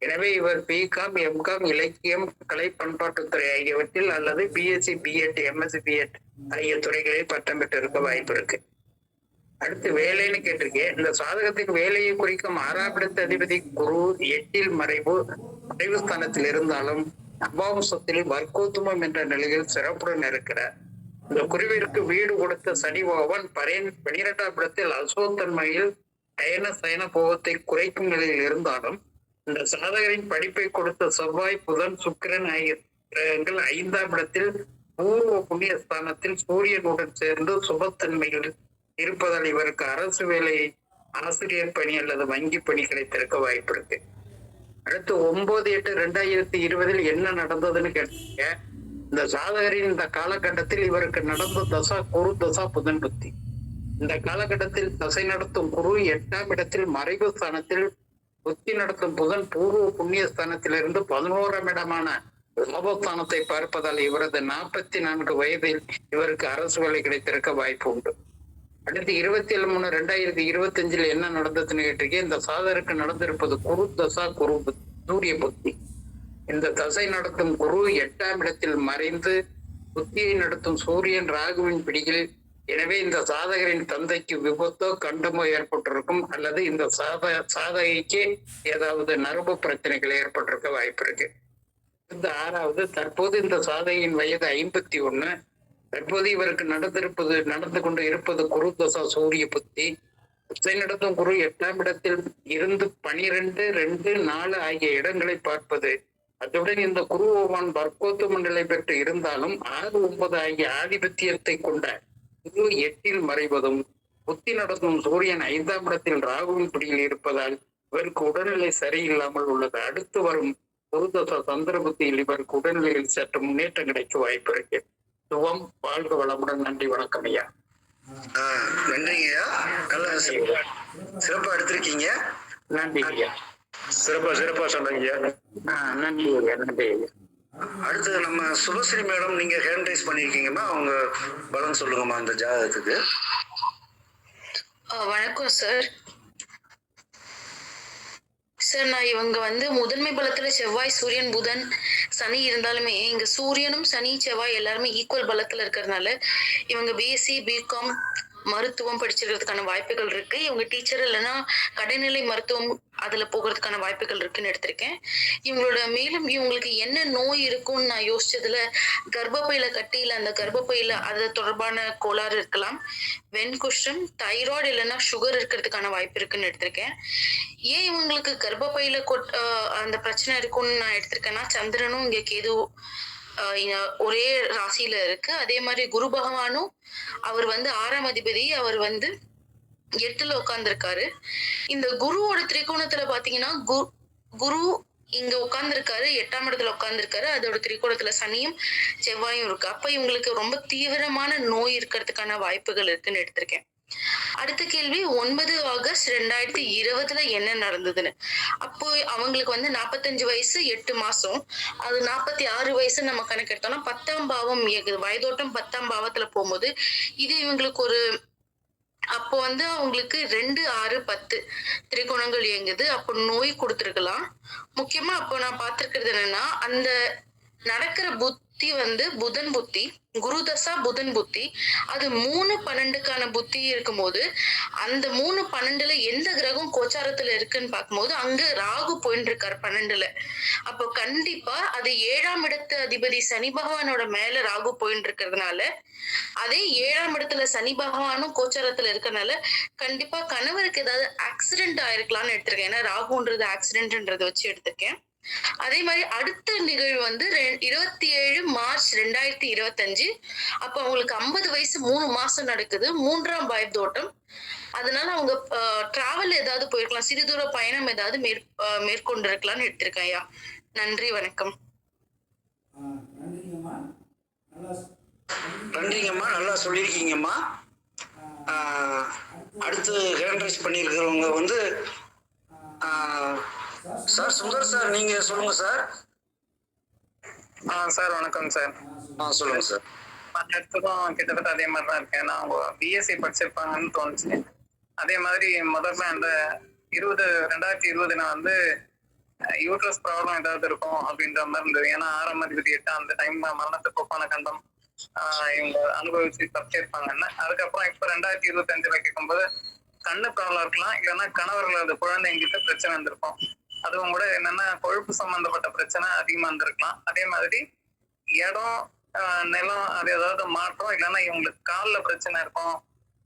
எனவே இவர் பிகாம், எம்காம், இலக்கியம், கலை பண்பாட்டுத்துறை ஆகியவற்றில் அல்லது பிஎஸ்சி, பிஎட், எம்எஸ்சி, பிஎட் ஆகிய துறைகளில் பட்டம் பெற்று இருக்க வாய்ப்பு இருக்கு. அடுத்து வேலைன்னு கேட்டிருக்கேன். இந்த சாதகத்தின் வேலையை குறிக்கும் 6ஆம் இடத்து அதிபதி குரு 8இல் மறைவு ஸ்தானத்தில் இருந்தாலும் அபாம்சத்தில் வர்க்கோத்துமம் என்ற நிலையில் சிறப்புடன் இருக்கிறார். இந்த குருவிற்கு வீடு கொடுத்த சனி பகவான் 12ஆம் இடத்தில் அசுவத்தன்மையில் அயன சயன போகத்தை குறைக்கும் நிலையில் இருந்தாலும் இந்த சாதகரின் படிப்பை கொடுத்த செவ்வாய், புதன், சுக்கிரன் ஆகிய கிரகங்கள் 5ஆம் இடத்தில் பூர்வ புண்ணிய ஸ்தானத்தில் சூரியனுடன் சேர்ந்து சுபத்தன்மையில் இருப்பதால் இவருக்கு அரசு வேலை, ஆசிரியர் பணி அல்லது வங்கி பணி கிடைத்திருக்க வாய்ப்பு இருக்கு. அடுத்து 9/8/2020 என்ன நடந்ததுன்னு கேட்டீங்க. இந்த சாதகரின் இந்த காலகட்டத்தில் இவருக்கு நடந்த தசா குரு தசா புதன் புத்தி. இந்த காலகட்டத்தில் தசை நடத்தும் குரு 8ஆம் இடத்தில் மறைவு ஸ்தானத்தில், புத்தி நடத்தும் புதன் பூர்வ புண்ணிய ஸ்தானத்திலிருந்து 11ஆம் இடமான லாபஸ்தானத்தை பார்ப்பதால் இவரது 44 வயதில் இவருக்கு அரசு வேலை கிடைத்திருக்க வாய்ப்பு உண்டு. அடுத்து 27/3/2025 என்ன நடந்ததுன்னு கேட்டிருக்கேன். இந்த சாதகருக்கு நடந்திருப்பது குரு தசா குரு சூரிய புத்தி. இந்த தசை நடத்தும் குரு 8ஆம் இடத்தில் மறைந்து புத்தியை நடத்தும் சூரியன் ராகுவின் பிடியில். எனவே இந்த சாதகரின் தந்தைக்கு விபத்தோ கண்டமோ ஏற்பட்டிருக்கும் அல்லது இந்த சாதகைக்கு ஏதாவது நரம்பு பிரச்சனைகள் ஏற்பட்டிருக்க வாய்ப்பு இருக்கு. இந்த 6வது, தற்போது இந்த சாதகையின் வயது 51. தற்போது இவருக்கு நடந்து கொண்டு இருப்பது குரு தசா சூரிய புத்தி. திசை நடத்தும் குரு 8ஆம் இடத்தில் இருந்து 12, 2, 4 ஆகிய இடங்களை பார்ப்பது. அத்துடன் இந்த குரு பகவான் வர்க்கோத்து மண்டலை பெற்று இருந்தாலும் 6, 9 ஆகிய ஆதிபத்தியத்தை கொண்ட குரு 8ல் மறைவதும், புத்தி நடத்தும் சூரியன் 5ஆம் இடத்தில் ராகுவின் பிடியில் இருப்பதால் இவருக்கு உடல்நிலை சரியில்லாமல் உள்ளது. அடுத்து வரும் குருதச சந்திர புத்தியில் இவருக்கு உடல்நிலையில் சற்று முன்னேற்றம் கிடைக்க வாய்ப்பு இருக்கு. சுகம், வாழ்க வளமுடன். நன்றி, வணக்கம் ஐயா. நன்றிங்க ஐயா. நல்லா சிறப்பா எடுத்திருக்கீங்க. நன்றி ஐயா. சிறப்பா சொன்னீங்க. நன்றி ஐயா. நன்றி ஐயா. அடுத்து நம்ம சுபஸ்ரீ மேடம், நீங்க ஹேண்ட் ரைஸ் பண்ணிருக்கீங்கன்னா அவங்க பலன் சொல்லுங்கம்மா அந்த ஜாதகத்துக்கு. வணக்கம் சார். நான் இவங்க முதன்மை பலத்துல செவ்வாய், சூரியன், புதன், சனி இருந்தாலுமே இங்க சூரியனும் சனி செவ்வாய் எல்லாருமே ஈக்குவல் பலத்துல இருக்கிறதுனால இவங்க பிஎஸ்சி பிகாம் மருத்துவம் படிச்சிருக்கிறதுக்கான வாய்ப்புகள் இருக்கு. இவங்க டீச்சர் இல்லைன்னா கடைநிலை மருத்துவம் அதுல போகிறதுக்கான வாய்ப்புகள் இருக்குன்னு எடுத்திருக்கேன். இவங்களோட மேலும் இவங்களுக்கு என்ன நோய் இருக்கும்னு நான் யோசிச்சதுல கர்ப்பப்பையில கட்டியில அந்த கர்ப்பப்பையில அது தொடர்பான கோளாறு இருக்கலாம், வெண்குஷ்டம், தைராய்டு இல்லைன்னா சுகர் இருக்கிறதுக்கான வாய்ப்பு இருக்குன்னு எடுத்திருக்கேன். ஏன் இவங்களுக்கு கர்ப்பப்பையில அந்த பிரச்சனை இருக்கும்னு நான் எடுத்திருக்கேன்னா சந்திரனும் இங்க கேது ஒரே ராசியில இருக்கு. அதே மாதிரி குரு பகவானும் அவர் 6ஆம் அதிபதி, அவர் 8ல உட்கார்ந்துருக்காரு. இந்த குருவோட திரிகோணத்துல பாத்தீங்கன்னா குரு இங்க உட்கார்ந்துருக்காரு, 8ஆம் இடத்துல உட்கார்ந்துருக்காரு. அதோட திரிகோணத்துல சனியும் செவ்வாயும் இருக்கு. அப்ப இவங்களுக்கு ரொம்ப தீவிரமான நோய் இருக்கிறதுக்கான வாய்ப்புகள் இருக்குன்னு எடுத்திருக்கேன். அடுத்த கேள்வி, 9 ஆகஸ்ட் 2020 என்ன நடந்ததுன்னு. அப்போ அவங்களுக்கு 45 வயசு 8 மாசம், அது 46 வயசு நம்ம கணக்கு எடுத்தோம்னா 10ஆம் பாவம் இயக்குது. வயதோட்டம் 10ஆம் பாவத்துல போகும்போது இது இவங்களுக்கு ஒரு அப்போ அவங்களுக்கு 2, 6, 10 திரிகோணங்கள் இயங்குது. அப்போ நோய் கொடுத்துருக்கலாம். முக்கியமா அப்போ நான் பார்த்திருக்கிறது என்னன்னா, அந்த நடக்கிற புத்தி புதன் புத்தி, குரு தசா புதன் புத்தி, அது 3-12க்கான புத்தி இருக்கும்போது அந்த 3-12ல எந்த கிரகம் கோச்சாரத்துல இருக்குன்னு பார்க்கும்போது அங்க ராகு போயிட்டு இருக்காரு 12ல. அப்போ கண்டிப்பா அது 7ஆம் இடத்து அதிபதி சனி பகவானோட மேல ராகு போயிட்டு இருக்கிறதுனால, அதே 7ஆம் இடத்துல சனி பகவானும் கோச்சாரத்துல இருக்கறனால கண்டிப்பா கணவருக்கு ஏதாவது ஆக்சிடென்ட் ஆயிருக்கலாம்னு எடுத்திருக்கேன். ஏன்னா ராகுன்றது ஆக்சிடென்ட்ன்றதை வச்சு எடுத்திருக்கேன். அதே மாதிரி அடுத்த நிகழ்வு 27 மார்ச் 2025. அப்ப அவங்களுக்கு 50 வயசு 3 மாசம் நடக்குது, 3ஆம் வயதோட்டம். அதனால அவங்க டிராவல் ஏதாவது போயிருக்கலாம், சிறுதூர பயணம் ஏதாவது மேற்கொண்டு இருக்கலாம்னு எடுத்திருக்கேன் ஐயா. நன்றி, வணக்கம். நன்றிங்கம்மா, நல்லா சொல்லியிருக்கீங்கம்மா. அடுத்து ஹேண்ட் ரைஸ் பண்ணியிருக்கிறவங்க சார் சுந்தர் சார், நீங்க சொல்லுங்க சார். சார் வணக்கம் சார். சொல்லுங்க சார். அடுத்ததும் கிட்டத்தட்ட அதே மாதிரி தான் இருக்கேன். நான் அவங்க பிஎஸ்சி படிச்சிருப்பாங்கன்னு தோணுச்சு. அதே மாதிரி முதல்ல அந்த 2020 நான் யூட்ரஸ் ப்ராப்ளம் ஏதாவது இருக்கும் அப்படின்ற மாதிரி இருந்தது. ஏன்னா 6ஆம் அதிபதி 8 அந்த டைம் மரணத்துக்கு ஒப்பான கண்டம் இவங்க அனுபவிச்சு தப்பிச்சிருப்பாங்கன்னு. அதுக்கப்புறம் இப்ப 2025 கேட்கும்போது கண்ணு ப்ராப்ளம் இருக்கலாம், இல்லைன்னா கணவர்களோட குழந்தைங்கிட்ட பிரச்சனை வந்திருக்கும். அதுவும் கூட என்னன்னா கொழுப்பு சம்பந்தப்பட்ட பிரச்சனை அதிகமா இருந்திருக்கலாம். அதே மாதிரி இடம், நிலம், அது ஏதாவது மாற்றம், இல்லைன்னா இவங்களுக்கு காலில் பிரச்சனை இருக்கும்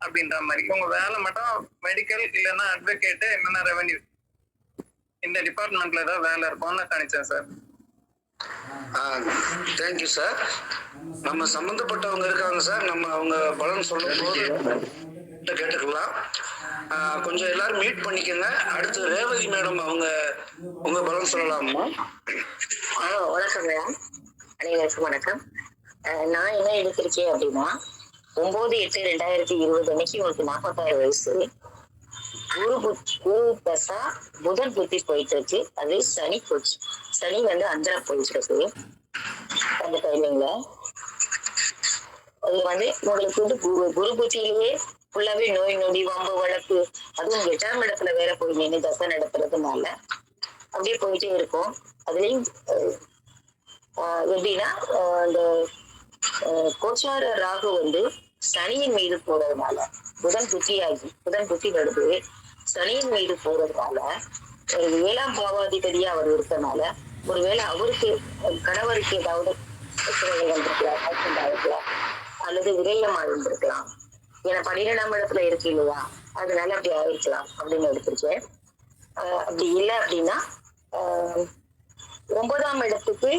அப்படின்ற மாதிரி. இவங்க வேலை மட்டும் மெடிக்கல் இல்லைன்னா அட்வொகேட்டு இல்லைன்னா ரெவென்யூ இந்த டிபார்ட்மெண்ட்ல ஏதாவது வேலை இருக்கும்னு கணிச்சேன் சார். Thank you sir. நம்ம சம்பந்தப்பட்டவங்க இருக்காங்க சார், நம்ம அவங்க பலன் சொல்லும் போது கேட்டுக்கலாம். கொஞ்சம் எல்லாரும் மீட் பண்ணிக்கோங்க. அடுத்து ரேவதி மேடம், அவங்க உங்க பலன் சொல்லலாமா? வணக்கம் அனைவருக்கும் வணக்கம். நான் என்ன எடுத்திருக்கேன் அப்படின்னா 9/8/2020 அன்னைக்கு உங்களுக்கு 46 வயசு. குரு தசா புதன் புத்தி போயிட்டு இருக்கு. அது சனி போச்சு. சனி 5ஆ போயிட்டு இருக்கு. அந்த டைமிங்ல அது உங்களுக்கு குரு புத்தியிலேயே ஃபுல்லாவே நோய் நொடி வம்பு வழக்கு, அதுவும் 8ஆம் இடத்துல வேற போய் நின்று தசை நடத்துறதுனால அப்படியே போயிட்டே இருக்கும். அதுலயும் எப்படின்னா அந்த கோச்சார ராகு சனியின் மீது போறதுனால புதன் புத்தி நடுவு சனியின் மீது போறதுனால 7ஆம் பாவாதிபதியா அவர் இருக்கனால ஒருவேளை அவருக்கு கணவருக்கு ஏதாவது பிரச்சனைகள் வந்திருக்கலாம், அல்லது விரயமா இருந்திருக்கலாம். ஏன்னா 12ஆம் இடத்துல இருக்கு இல்லையா, அதனால அப்படி ஆயிருக்கலாம் அப்படின்னு எடுத்திருக்கேன். அப்படி இல்லை அப்படின்னா 9ஆம் இடத்துக்கு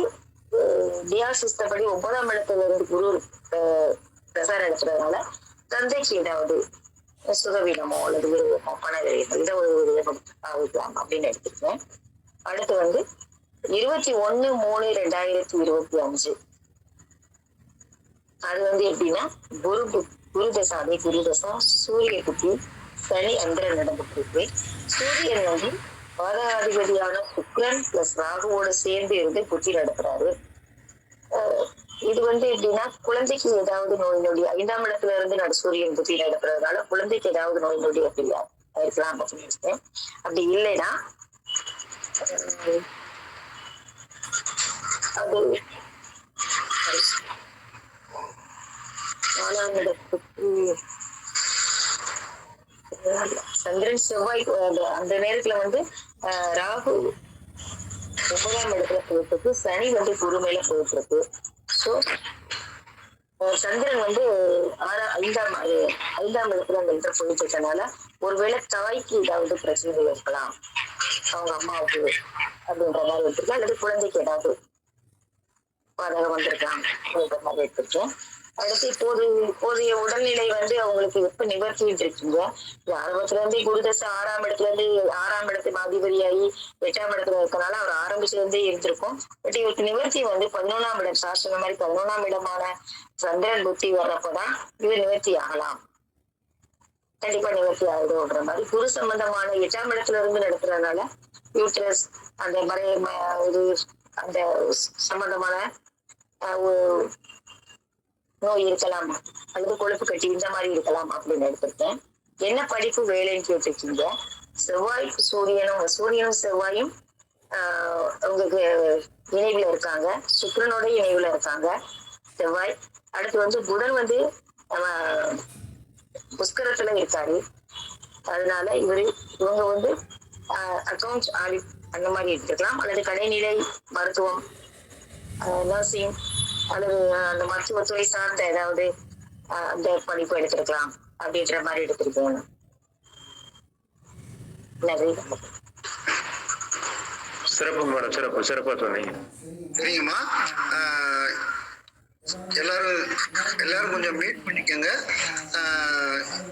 டிஆர் சிஸ்டப்படி 9ஆம் இடத்துல இருந்து குரு பிரசாரம் எடுத்துறதுனால தந்தைக்கு ஏதாவது சுகவீனமோ அல்லது விருப்பமோ பண விரயமோ இதை ஒரு விரயம் ஆகிக்கலாம் அப்படின்னு எடுத்துருக்கேன். அடுத்து வந்து 21/3/2025 அது வந்து எப்படின்னா குரு தசா, அதே குரு தசா சூரிய புத்தி சனி அந்தரம் நடந்துட்டு இருக்கு. சூரியன் வந்து பாதகாதிபதியான சுக்கிரன் பிளஸ் ராகுவோட சேர்ந்து இருந்து புத்தி நடத்துறாரு. இது வந்து எப்படின்னா குழந்தைக்கு ஏதாவது நோய் நொடி 5ஆம் இடத்துல இருந்து சூரியன் புத்தி நடத்துறதுனால குழந்தைக்கு ஏதாவது நோய் நொடி அப்படியா இருக்கலாம் அப்படின்னு நினைச்சேன். அப்படி இல்லைன்னா அது 4ஆம் இடத்துக்கு சந்திரன் செவ்வாய் அந்த நேரத்துல வந்து ராகு 9ஆம் இடத்துல போயிட்டு சனி வந்து குரு மேல போயிட்டு இருக்கு. ஸோ சந்திரன் வந்து 5ஆம் இடத்துல அந்த இடத்துல போயிட்டு இருக்கனால ஒருவேளை தாய்க்கு ஏதாவது பிரச்சனைகள் இருக்கலாம், அவங்க அம்மாவுக்கு அப்படின்ற மாதிரி எடுத்துருக்கலாம், அல்லது குழந்தைக்கு ஏதாவது பாதகம் வந்திருக்கலாம் அப்படின்ற மாதிரி எடுத்துருக்கேன். அடுத்து இப்போதைய உடல்நிலை வந்து அவங்களுக்கு எப்ப நிவர்த்திட்டு இருக்கீங்க. ஆரம்பத்துல இருந்து குருதசை 6ஆம் இடத்துல இருந்து 6ஆம் இடத்துக்கு அதிபதியாகி 8ஆம் இடத்துல இருக்கனால அவர் ஆரம்பிச்சுல இருந்தே இருந்திருக்கும். பட் இவருக்கு நிவர்த்தி வந்து 11ஆம் இடம் சாஸ்திரம் மாதிரி 11ஆம் இடமான சந்திரன் புத்தி வர்றப்பதான் இது நிவர்த்தி ஆகலாம், கண்டிப்பா நிவர்த்தி ஆகிடும்ன்ற மாதிரி. குரு சம்பந்தமான 8ஆம் இடத்துல இருந்து நடத்துறதுனால யூட்ரஸ் அந்த மாதிரி இது அந்த சம்பந்தமான நோய் இருக்கலாம், அல்லது கொழுப்பு கட்டி இந்த மாதிரி இருக்கலாம் அப்படின்னு எடுத்திருக்கேன். என்ன படிப்பு வேலைன்னு கேட்டிருக்கீங்க. சூரியனும் செவ்வாயும் உங்களுக்கு இணைவுல இருக்காங்க, சுக்கிரனோட இணைவுல இருக்காங்க செவ்வாய். அடுத்து வந்து புதன் வந்து புஷ்கரத்துல இருக்காரு. அதனால இவங்க வந்து அக்கௌண்ட்ஸ் ஆடிட் அந்த மாதிரி எடுத்துக்கலாம், அல்லது கடைநிலை மருத்துவம், நர்சிங் அல்லது அந்த மருத்துவத்துறை சார்ந்த ஏதாவது அந்த படிப்பு எடுத்திருக்கலாம் அப்படின்ற மாதிரி எடுத்திருக்கேன். சிறப்பு மேடம், சிறப்பா சொன்னீங்க. சரிங்கம்மா, எல்லாரும் கொஞ்சம் மீட் பண்ணிக்கோங்க.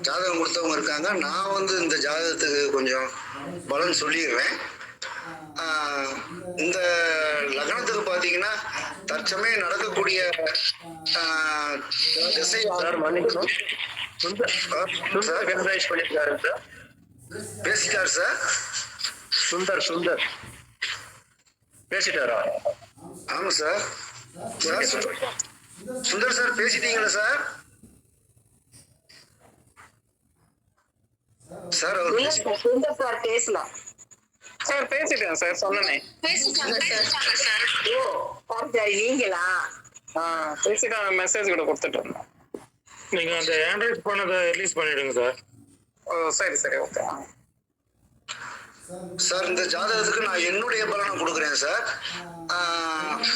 ஜாதகம் கொடுத்தவங்க இருக்காங்க, நான் வந்து இந்த ஜாதகத்துக்கு கொஞ்சம் பலன் சொல்லிடுவேன். இந்த லக்னத்துக்கு பாத்தீங்கன்னா தற்சமயம் நடக்கக்கூடிய பேசிட்டார் சார். சுந்தர் பேசிட்டாரா? ஆமா சார். சுந்தர் சார் பேசிட்டீங்களா சார்? சார் சுந்தர் சார் பேசலாம் சார். பேசிட்டேன் சார், சொன்னேன். பேசிட்டாங்க சார். நீங்களா? பேசிட்டாங்க, மெசேஜ் கூட கொடுத்துட்டு இருந்தேன். நீங்க அந்த ஆண்ட்ராய்ட் போனதை ரிலீஸ் பண்ணிடுங்க சார். சரி ஓகே சார். இந்த ஜாதகத்துக்கு நான் என்னுடைய பலனை கொடுக்குறேன் சார்.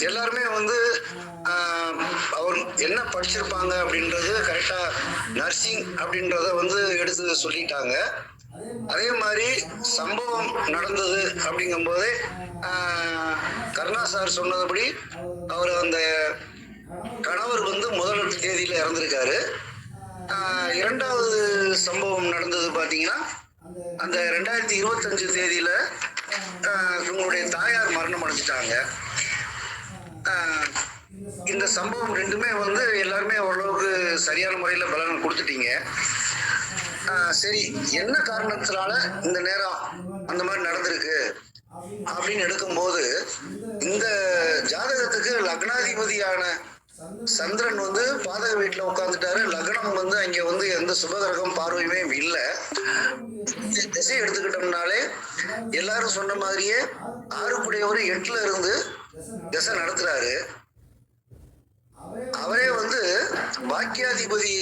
எல்லாருமே வந்து அவர் என்ன படிச்சிருப்பாங்க அப்படின்றது கரெக்டா நர்சிங் அப்படின்றத வந்து எடுத்து சொல்லிட்டாங்க. அதே மாதிரி சம்பவம் நடந்தது அப்படிங்கும் போதே கருணா சார் சொன்னதுபடி அவர் அந்த கணவர் வந்து முதல் தேதியில இறந்திருக்காரு. 2வது சம்பவம் நடந்தது பாத்தீங்கன்னா அந்த 2025 தேதியில இவங்களுடைய தாயார் மரணம் அடைஞ்சிட்டாங்க. இந்த சம்பவம் ரெண்டுமே வந்து எல்லாருமே ஓரளவுக்கு சரியான முறையில பலன் கொடுத்துட்டீங்க. சரி, என்ன காரணத்தினால இந்த நேரம் அந்த மாதிரி நடந்திருக்கு அப்படின்னு எடுக்கும்போது இந்த ஜாதகத்துக்கு லக்னாதிபதியான சந்திரன் வந்து பாதக வீட்டுல உட்காந்துட்டாரு. லக்னம் வந்து அங்க வந்து எந்த சுபகிரகம் பார்வையுமே இல்லை. திசை எடுத்துக்கிட்டோம்னாலே எல்லாரும் சொன்ன மாதிரியே 6 8ல இருந்து திசை நடத்துறாரு. அவரே வந்து பாக்கியாதிபதி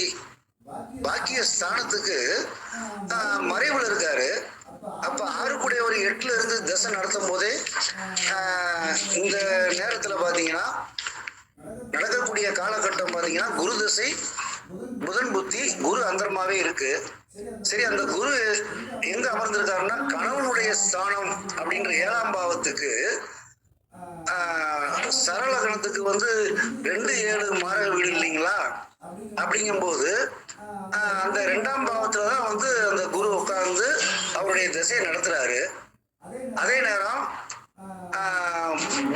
பாக்கிய ஸ்தானத்துக்கு மறைவுல இருக்காரு. அப்ப 6 8ல இருந்து திசை நடத்தும் போதே இந்த நேரத்துல பாத்தீங்கன்னா நடக்கக்கூடிய காலகட்டம் பாத்தீங்கன்னா குரு திசை, புதன் புத்தி, குரு அந்தரமாவே இருக்கு. சரி, அந்த குரு எங்க அமர்ந்திருக்காருன்னா கணவனுடைய ஸ்தானம் அப்படின்ற 7ஆம் பாவத்துக்கு சரளகணத்துக்கு வந்து 2-7 மாரக வீடு இல்லைங்களா? அப்படிங்கும்போது அந்த 2ஆம் பாவத்துலதான் வந்து அந்த குரு உட்கார்ந்து அவருடைய திசையை நடத்துறாரு. அதே நேரம்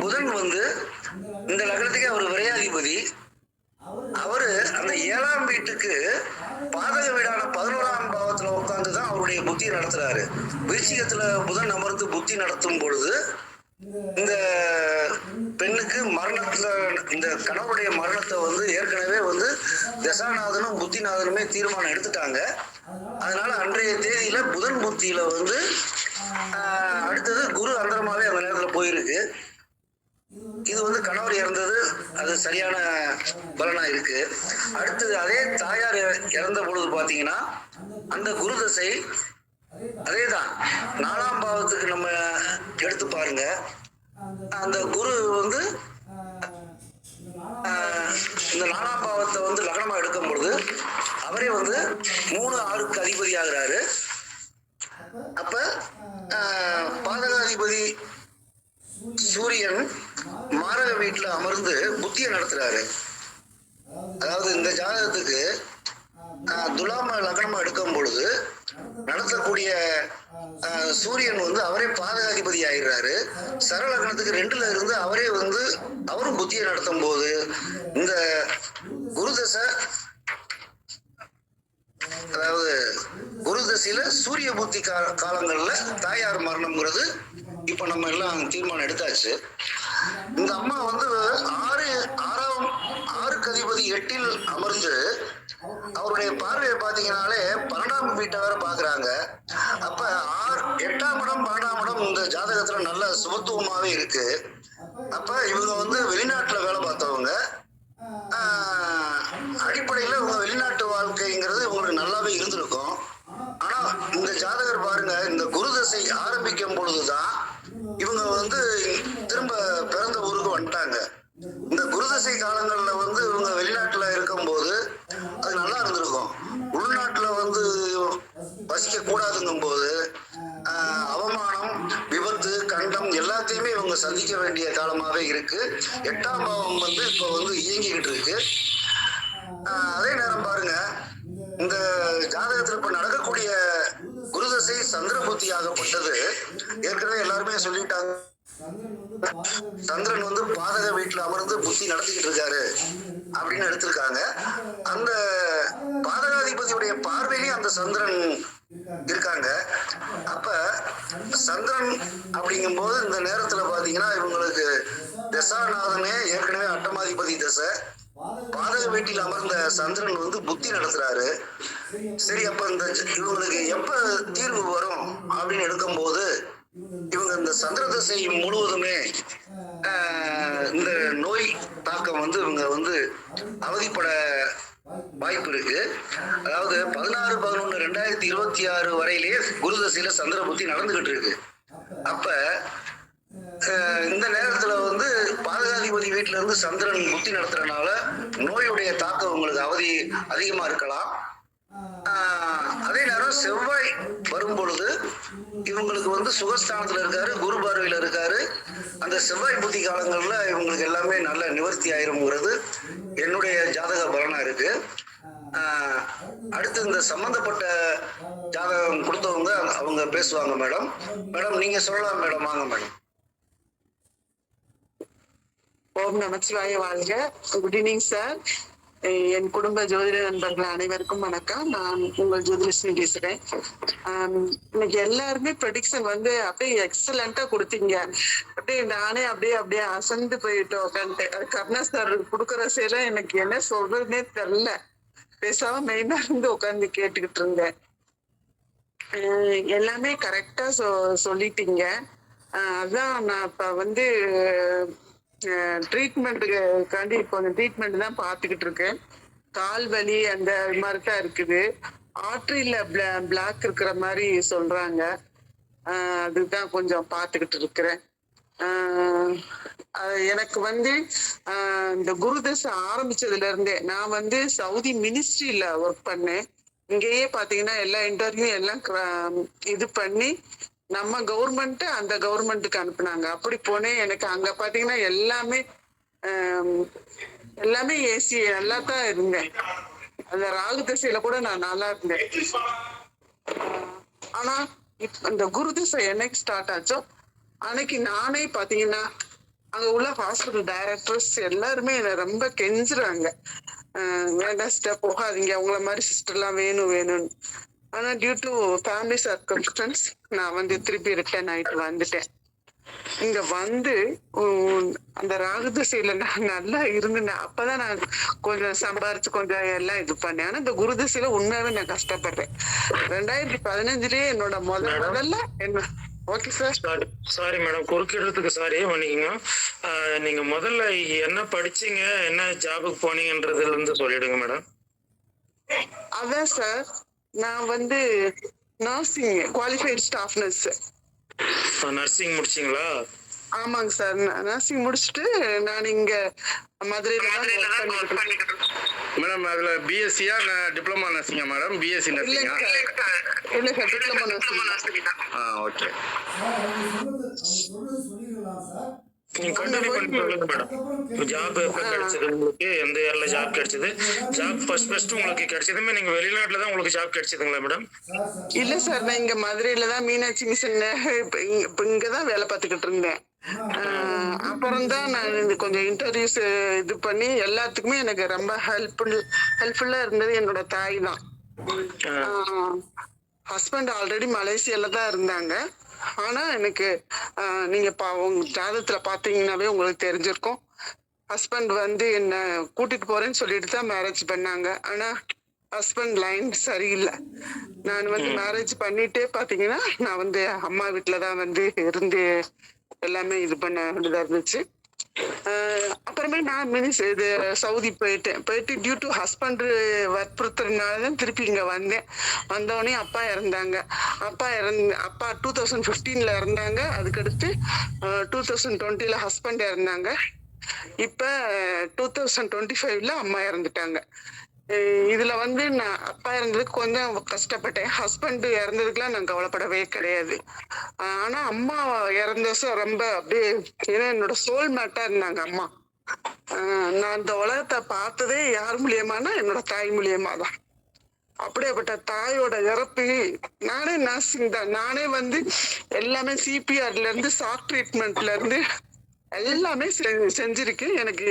புதன் வந்து இந்த லக்னத்துக்கு அவர் விரையாதிபதி. அவரு அந்த 7ஆம் வீட்டுக்கு பாதக வீடான 11ஆம் பாவத்துல உட்கார்ந்துதான் அவருடைய புத்தியை நடத்துறாரு. விருச்சிகத்துல புதன் அமர்ந்து புத்தி நடத்தும் பொழுது இந்த பெண்ணுக்கு மரணத்துல இந்த கணவருடைய மரணத்தை வந்து ஏற்கனவே வந்து தசாநாதனும் புத்திநாதனுமே தீர்மானம் எடுத்துட்டாங்க. அதனால அன்றைய தேதியில புதன் புத்தியில வந்து அடுத்தது குரு அந்தரமாவே அந்த நேரத்துல போயிருக்கு. இது வந்து கணவர் இறந்தது அது சரியான பலனா இருக்கு. அடுத்தது அதே தாயார் இறந்த பொழுது பாத்தீங்கன்னா அந்த குரு தசை அதேதான் 4ஆம் பாவத்துக்கு நம்ம எடுத்து பாருங்க. அந்த குரு வந்து இந்த 4ஆம் பாவத்தை வந்து லக்னமா எடுக்கும் பொழுது அவரே வந்து 3-6க்கு அதிபதி ஆகிறாரு. அப்ப பாதகாதிபதி சூரியன் மாரக வீட்டுல அமர்ந்து புத்தியை நடத்துறாரு. அதாவது இந்த ஜாதகத்துக்கு துலாம லக்னமா எடுக்கும் பொழுது நடத்தக்கூடிய சூரியன் வந்து அவரே பாதகாதிபதி ஆயிடுறாரு. சர லக்னத்துக்கு 2ல இருந்து அவரே வந்து அவரும் புத்தியை நடத்தும் போது இந்த குரு தசை, அதாவது குரு தசையில சூரிய புத்தி காலங்கள்ல தாயார் மரணம்ங்கிறது இப்ப நம்ம எல்லாம் தீர்மானம் எடுத்தாச்சு. இந்த அம்மா வந்து 6க்கு அதிபதி 8ல் அமர்ந்து அவருடைய பார்வையை பாத்தீங்கன்னாலே 12ஆம் வீட்டை வேற பாக்குறாங்க. அப்ப 8ஆம் இடம் 12ஆம் இடம் இந்த ஜாதகத்துல நல்ல சுபத்துவமாவே இருக்கு. அப்ப இவங்க வந்து வெளிநாட்டுல வேலை பார்த்தவங்க. அடிப்படையில இவங்க வெளிநாட்டு வாழ்க்கைங்கிறது இவங்களுக்கு நல்லாவே இருந்திருக்கும். ஆனா இந்த ஜாதகர் பாருங்க, இந்த குரு தசை ஆரம்பிக்கும் பொழுதுதான் இவங்க வந்து திரும்ப பிறந்த ஊருக்கு வந்துட்டாங்க. இந்த குருதசை காலங்கள்ல வந்து இவங்க வெளிநாட்டுல இருக்கும் போது அது நல்லா இருந்திருக்கும். உள்நாட்டுல வந்து வசிக்க கூடாதுங்கும் போது அவமானம், விபத்து, கண்டம் எல்லாத்தையுமே இவங்க சந்திக்க வேண்டிய காலமாவே இருக்கு. 8ஆம் பாவம் வந்து இப்ப வந்து இயங்கிக்கிட்டு இருக்கு. அதே நேரம் பாருங்க, இந்த ஜாதகத்துல இப்ப நடக்கக்கூடிய குருதசை சந்திர புத்தி ஆகப்பட்டது ஏற்கனவே எல்லாருமே சொல்லிட்டாங்க. சந்திரன் வந்து பாதக வீட்டுல அமர்ந்து புத்தி நடத்திக்கிட்டு இருக்காரு அப்படின்னு எடுத்திருக்காங்க. அந்த பாதகாதிபதியுடைய பார்வையிலேயே அந்த சந்திரன் இருக்காங்க. அப்ப சந்திரன் அப்படிங்கும் போது இந்த நேரத்துல பாத்தீங்கன்னா இவங்களுக்கு தசாநாதனே ஏற்கனவே அட்டமாதிபதி தசை, பாதக வீட்டில் அமர்ந்த சந்திரன் வந்து புத்தி நடத்துறாரு. சரி, அப்ப இந்த இவங்களுக்கு எப்ப தீர்வு வரும் அப்படின்னு எடுக்கும் போது இவங்க இந்த சந்திர தசை முழுவதுமே இந்த நோய் தாக்கம் வந்து இவங்க வந்து அவதிப்பட வாய்ப்பு இருக்கு. அதாவது 16/11/2026 வரையிலேயே குரு தசையில சந்திர புத்தி நடந்துகிட்டு இருக்கு. அப்ப இந்த நேரத்துல வந்து பாதகாதிபதி வீட்டுல இருந்து சந்திரன் புத்தி நடத்துறதுனால நோயுடைய தாக்கம் உங்களுக்கு அவதி அதிகமா இருக்கலாம். அதே நேரம் செவ்வாய் வரும் பொழுது இவங்களுக்கு வந்து சுகஸ்தானத்துல இருக்காரு, குரு பார்வையில இருக்காரு. அந்த செவ்வாய் புத்தி காலங்கள்ல இவங்களுக்கு எல்லாமே நல்ல நிவர்த்தி ஆயிரும்ங்கிறது என்னுடைய ஜாதக பலனா இருக்கு. அடுத்து இந்த சம்பந்தப்பட்ட ஜாதகம் கொடுத்தவங்க அவங்க பேசுவாங்க. மேடம் நீங்க சொல்லலாம் மேடம். வாங்க மேடம். ஓம் நமச்சிவாய வாழ்க. Good evening sir. என் குடும்ப ஜோதிட நண்பர்கள் அனைவருக்கும் வணக்கம். நான் உங்கள் ஜோதிலட்சுமி பேசுறேன். இன்னைக்கு எல்லாருமே ப்ரெடிக்ஷன் வந்து அப்படியே எக்ஸலண்டா கொடுத்தீங்க. அப்படியே நானே அப்படியே அசந்து போயிட்டோம் உட்காந்துட்டு. கருணா சார் கொடுக்குற சேர எனக்கு என்ன சொல்றதுன்னே தெரியல. பேசாம மெயினா இருந்து உட்காந்து கேட்டுக்கிட்டு இருந்தேன். எல்லாமே கரெக்டா சொல்லிட்டீங்க. அதான் நான் இப்ப வந்து ட்ரீட்மெண்ட்டுக்காண்டி இப்போ ட்ரீட்மெண்ட் தான் பார்த்துக்கிட்டு இருக்கேன். கால் வலி அந்த மாதிரி தான் இருக்குது. ஆர்டரியில பிளாக் இருக்கிற மாதிரி சொல்றாங்க. அதுதான் கொஞ்சம் பார்த்துக்கிட்டு இருக்கிறேன். எனக்கு வந்து இந்த குருதசை ஆரம்பிச்சதுல இருந்தே நான் வந்து சவுதி மினிஸ்ட்ரியில ஒர்க் பண்ணேன். இங்கேயே பாத்தீங்கன்னா எல்லா இன்டர்வியூ எல்லாம் இது பண்ணி நம்ம கவர்மெண்ட் அந்த கவர்மெண்ட்டுக்கு அனுப்புனாங்க. அப்படி போனேன். எனக்கு அங்க பாத்தீங்கன்னா எல்லாமே ஏசி நல்லா தான் இருந்தேன். அந்த ராகு திசையில கூட நான் நல்லா இருந்தேன். ஆனா இந்த குரு திசை என்னைக்கு ஸ்டார்ட் ஆச்சோ அன்னைக்கு நானே பாத்தீங்கன்னா அங்க உள்ள ஹாஸ்பிட்டல் டைரக்டர்ஸ் எல்லாருமே என்ன ரொம்ப கெஞ்சுறாங்க. வேண்டாம் சிஸ்டர் போகாதீங்க, அவங்கள மாதிரி சிஸ்டர் எல்லாம் வேணும்னு. ஆனா டியூ டு ஃபேமிலி சர்க்கம்ஸ்டன்ஸ் நான் திருப்பி ரிட்டர்ன் ஆயிட்டு வந்துட்டேன். இங்க அந்த ராகு திசையில நான் நல்லா இருந்தேன். அப்பதான் நான் கொஞ்சம் சம்பாரிச்சு கொஞ்சம் எல்லாம் இது பண்ணேன். ஆனா இந்த குரு திசையில உண்மையாவே நான் கஷ்டப்படுறேன். 2015லயே என்னோட முதல்ல என்ன. Okay sir. சாரி மேடம், குறுக்கிடுறதுக்கு சாரி, பண்ணிக்கோங்க. நீங்க முதல்ல என்ன படிச்சீங்க, என்ன ஜாபுக்கு போனீங்கன்றதுல இருந்து சொல்லிடுங்க மேடம். அதான் சார், நான் nursing qualified staff nurse. Nursing முடிச்சீங்களா? ஆமாங்க சார், நர்சிங் முடிச்சுட்டு நான் இங்க மதுரையில மேடம். அதுல பிஎஸ்சியா டிப்ளமா நர்சிங்கா மேடம்? பிஎஸ்சி நர்சிங்கா? இல்ல சார், டிப்ளமா நர்சிங். ஓகே. நீங்க கண்டினியூ பண்ணி சொல்லுங்க மேடம். ஜாப் எப்ப கிடைச்சது உங்களுக்கு? எந்த இயர்ல ஜாப் கிடைச்சது? ஜாப் ஃபர்ஸ்ட் உங்களுக்கு கிடைச்சதுமே நீங்க வெளிநாட்டுல தான் உங்களுக்கு ஜாப் கிடைச்சதுங்களா மேடம்? இல்ல சார், நான் இங்க மதுரையில தான் மீனாட்சி மிஷன்ல இங்கதான் வேலை பார்த்துக்கிட்டு இருந்தேன். அப்புறம் தான் நான் கொஞ்சம் இன்டர்வியூஸ் இது பண்ணி எல்லாத்துக்குமே எனக்கு ரொம்ப ஹெல்ப்ஃபுல்லா இருந்தது என்னோட தாய் தான். ஹஸ்பண்ட் ஆல்ரெடி மலேசியால தான் இருந்தாங்க. ஆனா எனக்கு நீங்க உங்க ஜாதகத்துல பாத்தீங்கன்னாவே உங்களுக்கு தெரிஞ்சிருக்கும். ஹஸ்பண்ட் என்ன கூட்டிட்டு போறேன்னு சொல்லிட்டு தான் மேரேஜ் பண்ணாங்க. ஆனா ஹஸ்பண்ட் லைன் சரியில்லை. நான் மேரேஜ் பண்ணிட்டே பாத்தீங்கன்னா நான் அம்மா வீட்டுலதான் இருந்து எல்லாமே இது பண்ண வேண்டியதா இருந்துச்சு. அப்புறமே நான் இது சவுதி போயிட்டு டியூ டு ஹஸ்பண்ட் வற்புறுத்துறதுனாலதான் திருப்பி இங்க வந்தோடனே அப்பா இறந்தாங்க. அப்பா 2015 இறந்தாங்க. அதுக்கடுத்து 2020 ஹஸ்பண்ட் இறந்தாங்க. இப்ப 2025 அம்மா இறந்துட்டாங்க. இதுல நான் அப்பா இறந்ததுக்கு கொஞ்சம் கஷ்டப்பட்டேன். ஹஸ்பண்ட் இறந்ததுக்குலாம் நான் கவலைப்படவே கிடையாது. ஆனா அம்மா இறந்த ரொம்ப அப்படியே ஏன்னா என்னோட சோல் மேட்டா இருந்தாங்க அம்மா. நான் இந்த உலகத்தை பார்த்ததே யார் மூலியமானா என்னோட தாய் மூலியமா தான். அப்படியேப்பட்ட தாயோட இறப்பு, நானே நர்சிங் தான். நானே எல்லாமே சிபிஆர்ல இருந்து ஷாக் ட்ரீட்மெண்ட்ல இருந்து எல்லாமே செஞ்சிருக்கேன். எனக்கு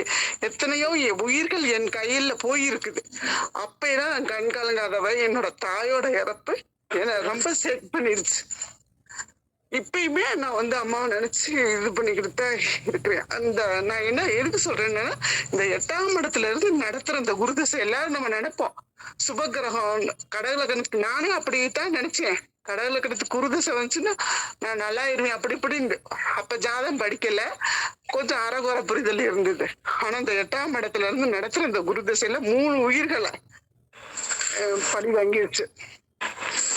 எத்தனையோ உயிர்கள் என் கையில போயிருக்குது. அப்பதான் நான் கண் கலங்காதவ. என்னோட தாயோட இறப்பு என்ன ரொம்ப சேவ் பண்ணிருச்சு. இப்பயுமே நான் அம்மாவை நினைச்சு இது பண்ணிக்கிட்டு தான் இருக்கிறேன். நான் என்ன எதுக்கு சொல்றேன்னா, இந்த 8ஆம் இடத்துல இருந்து நடத்துற இந்த குருதசை எல்லாரும் நம்ம நினைப்போம் சுபகிரகம் கடவுளகனுக்கு. நானே அப்படித்தான் நினைச்சேன். கடவுளகனுக்கு குருதசை வந்துச்சுன்னா நான் நல்லா இருவேன் அப்படி இப்படின்னு. அப்ப ஜாதகம் படிக்கல, கொஞ்சம் அறகுறை புரிதல் இருந்தது. ஆனா இந்த 8ஆம் இடத்துல இருந்து நடத்துற இந்த குருதசையில 3 உயிர்களை படி வாங்கிடுச்சு.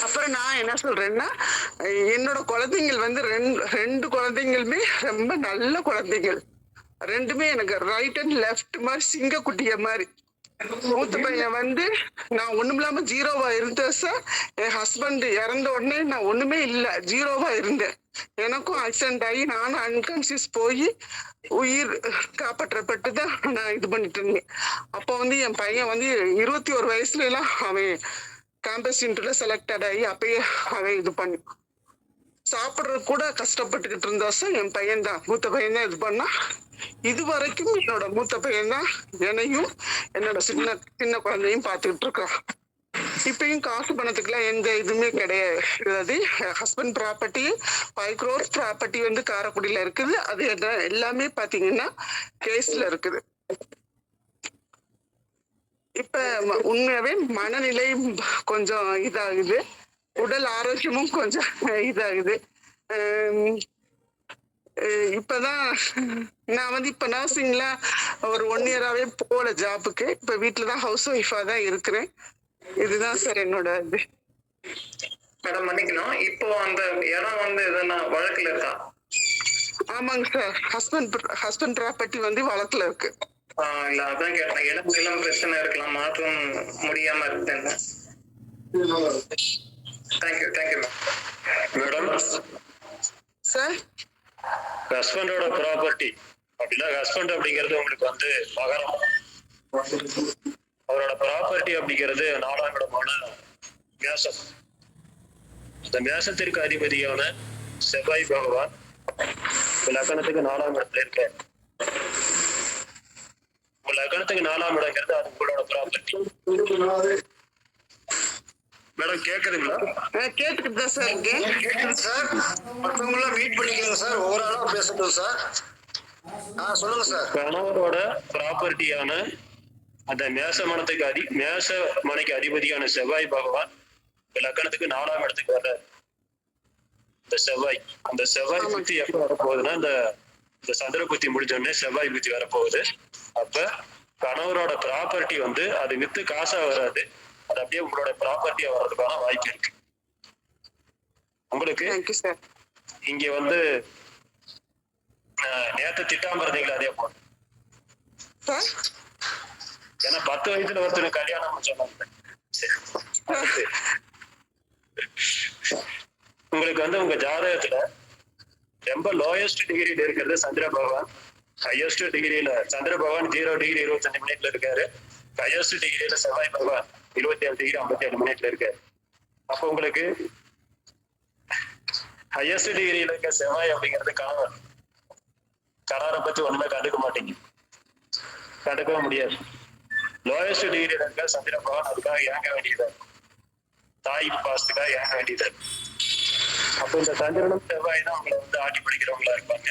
அப்புறம் நான் என்ன சொல்றேன்னா, என்னோட குழந்தைங்கள் ரெண்டு குழந்தைங்களுமே ரொம்ப நல்ல குழந்தைகள். ரெண்டுமே எனக்கு ரைட் அண்ட் லெஃப்ட் மாதிரி சிங்கக்குட்டிய மாதிரி. மூத்த பையன் நான் ஒண்ணுமில்லாம ஜீரோவா இருந்தேன் சார். என் ஹஸ்பண்ட் இறந்த உடனே நான் ஒண்ணுமே இல்லை, ஜீரோவா இருந்தேன். எனக்கும் ஆக்சிடென்ட் ஆகி நானும் அன்கான்சியஸ் போய் உயிர் காப்பாற்றப்பட்டு தான் நான் இது பண்ணிட்டு இருந்தேன். அப்போ என் பையன் 21 வயசுல எல்லாம் அவன் கேம்பஸ் இன்டர்வியூல செலக்டட் ஆகி அப்பயே அவன் இது பண்ணி சாப்பிடுறது கூட கஷ்டப்பட்டுக்கிட்டு இருந்தா சார். என் பையன் தான், மூத்த பையன் தான் இது பண்ணா. இது வரைக்கும் என்னோட மூத்த பையன் தான் என்னையும் என்னோட சின்ன குழந்தையும் பார்த்துக்கிட்டு இருக்கான். இப்பயும் காசு பணத்துக்குலாம் எந்த இதுவுமே கிடையாது. ஹஸ்பண்ட் ப்ராப்பர்ட்டி 5 crore ப்ராப்பர்ட்டி காரைக்குடியில இருக்குது. அது எல்லாமே பாத்தீங்கன்னா கேஸ்ல இருக்குது. இப்ப உண்மையாவே மனநிலை கொஞ்சம் இதாகுது, உடல் ஆரோக்கியமும் கொஞ்சம் இதாகுது. இப்பதான் நான் இப்ப நர்சிங்ல ஒரு 1 year-ஆவே போல ஜாபுக்கு. இப்ப வீட்டுலதான் ஹவுஸ் ஒய்ஃபா தான் இருக்கிறேன். இதுதான் சார் என்னோட இது. மேடம் மன்னிக்கணும், இப்போ அந்த இடம் எதனா வழக்குல இருக்கா? ஆமாங்க சார், ஹஸ்பண்ட் ப்ராப்பர்ட்டி வழக்குல இருக்கு. இல்ல அதான் கேட்டேன். இளம் பிரச்சனை இருக்கலாம், மாற்றம் முடியாம இருக்குன்னு. தேங்க்யூ மேடம், சார் ஹஸ்பண்டோட ப்ராப்பர்ட்டி அப்படின்னா ஹஸ்பண்ட் அப்படிங்கிறது உங்களுக்கு வந்து மகரம். அவரோட ப்ராப்பர்ட்டி அப்படிங்கிறது 4ஆம் இடமான மேசம். அந்த மேசத்திற்கு அதிபதியான செவ்வாய் பகவான் லக்னத்துக்கு 4ஆம் இடத்துல இருக்க. உங்க லக்னத்துக்கு 4ஆம் இடங்கிறது அது உங்களோட ப்ராப்பர்ட்டி. மேடம் கேக்குதுங்களா? கேட்டுக்கிட்டு தான் சார் இருக்கேன். கேக்குது சார். மற்றவங்களாம் மீட் பண்ணிக்கோங்க சார். ஓவராலா பேசட்டும் சார். சொல்லுங்க சார். கணவரோட ப்ராப்பர்ட்டியான அந்த மேச மனைக்கு அதிபதியான செவ்வாய் பகவான் லக்னத்துக்கு 4ஆம் இடத்துக்கு வர்ற இந்த செவ்வாய், அந்த செவ்வாய் புத்தி எப்ப வரப்போகுதுன்னா இந்த சந்திர புத்தி முடிஞ்ச உடனே செவ்வாய் புத்தி வரப்போகுது. அப்ப கணவரோட ப்ராப்பர்ட்டி வந்து அது வித்து காசா வராது, அது அப்படியே உங்களோட ப்ராப்பர்ட்டியா வர்றதுக்கான வாய்ப்பு இருக்கு. உங்களுக்கு இங்க வந்து நேத்து திட்டாம இருந்தீங்களா அதே போல. ஏன்னா 10 வயசுல ஒருத்தர் கல்யாணம் சொன்னாங்க. உங்களுக்கு வந்து உங்க ஜாதகத்துல ரொம்ப லோயஸ்ட் டிகிரியில இருக்கிறது சந்திர பகவான். ஹையஸ்ட் டிகிரியில சந்திர பகவான் 0 டிகிரி 25 மினிட்ல இருக்காரு. ஹையஸ்ட் டிகிரியில செவ்வாய் பகவான் 27 டிகிரி 57 மினிட்ல இருக்காரு. அப்போ உங்களுக்கு ஹையஸ்ட் டிகிரியில இருக்க செவ்வாய் அப்படிங்கிறது கணவரை பத்தி ஒண்ணுமே கண்டுக்கவும் முடியாது. லோயஸ்ட் டிகிரியில இருக்க சந்திர பகவான் அதுக்காக ஏங்க வேண்டியதா, தாய் பாசத்துக்காக ஏங்க வேண்டியதா. அப்போ இந்த சந்திரனும் செவ்வாய் தான் அவங்களை வந்து ஆட்டி பிடிக்கிறவங்களா இருப்பாங்க.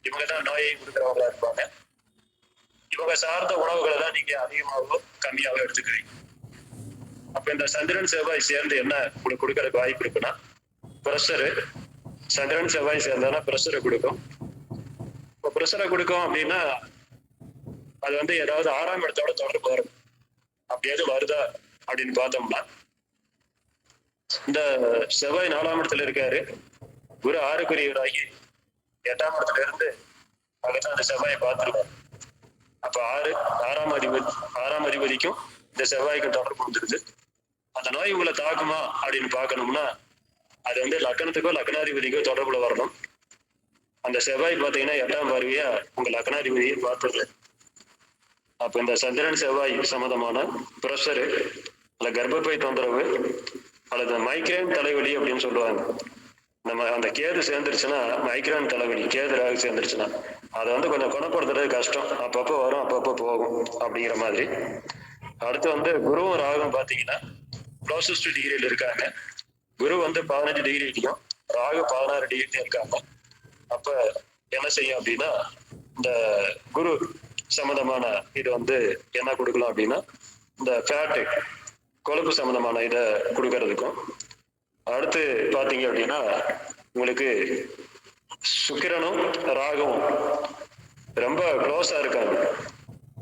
இவங்க தான் நோயை கொடுக்குறவங்களா இருப்பாங்க. இவங்க சார்ந்த உணவுகளை தான் நீங்க அதிகமாகவோ கம்மியாவோ எடுத்துக்கிறீங்க. அப்ப இந்த சந்திரன் செவ்வாய் சேர்ந்து என்ன உங்களுக்கு கொடுக்கறதுக்கு வாய்ப்பு இருக்குன்னா ப்ரெஷரு. சந்திரன் செவ்வாய் சேர்ந்தானா ப்ரெஷரை கொடுக்கும். இப்போ ப்ரெஷரை கொடுக்கும் அப்படின்னா அது வந்து ஏதாவது 6ஆம் இடத்தோட தொடர்பு வரும். அப்படியாவது வருதா அப்படின்னு பார்த்தோம்னா இந்த செவ்வாய் 4ஆம் இடத்துல இருக்காரு. குரு 6க்குரியவராகி 8ஆம் இடத்துல இருந்து அதுதான் அந்த செவ்வாயை பார்த்துருக்காரு. அப்ப 6ஆம் அதிபதிக்கும் இந்த செவ்வாய்க்கும் தொடர்பு வந்துருது. அந்த நோய் உங்களை தாக்குமா அப்படின்னு பார்க்கணும்னா அது வந்து லக்னத்துக்கோ லக்னாதிபதிக்கோ தொடர்புல வரணும். அந்த செவ்வாய் பார்த்தீங்கன்னா 8ஆம் பார்வையா உங்க லக்னாதிபதியை பார்த்துருது. அப்ப இந்த சந்திரன் செவ்வாய் சம்பந்தமான ப்ரெஷரு அல்ல கர்ப்பப்பை தொந்தரவு அல்லது மைக்ரேன் தலைவலி அப்படின்னு சொல்லுவாங்க. நம்ம அந்த கேது சேர்ந்துருச்சுன்னா மைக்ரேன் தலைவலி, கேது ராகு சேர்ந்துருச்சுன்னா அதை வந்து கொஞ்சம் குணப்படுத்துறது கஷ்டம். அப்பப்போ வரும், அப்பப்போ போகும் அப்படிங்கிற மாதிரி. அடுத்து வந்து குருவும் ராகும் பார்த்தீங்கன்னா க்ளோசஸ்ட் டிகிரியில் இருக்காங்க. குரு வந்து 15 டிகிரிலையும் ராகு 16 டிகிரிலையும் இருக்காங்க. அப்ப என்ன செய்யும் அப்படின்னா இந்த குரு சம்பந்தமான இது வந்து என்ன கொடுக்கலாம் அப்படின்னா இந்த ஃபேட்டு கொழுப்பு சம்பந்தமான இதை கொடுக்கறதுக்கும். அடுத்து பாத்தீங்க அப்படின்னா உங்களுக்கு சுக்கிரனும் ராகவும் ரொம்ப க்ளோஸா இருக்காங்க.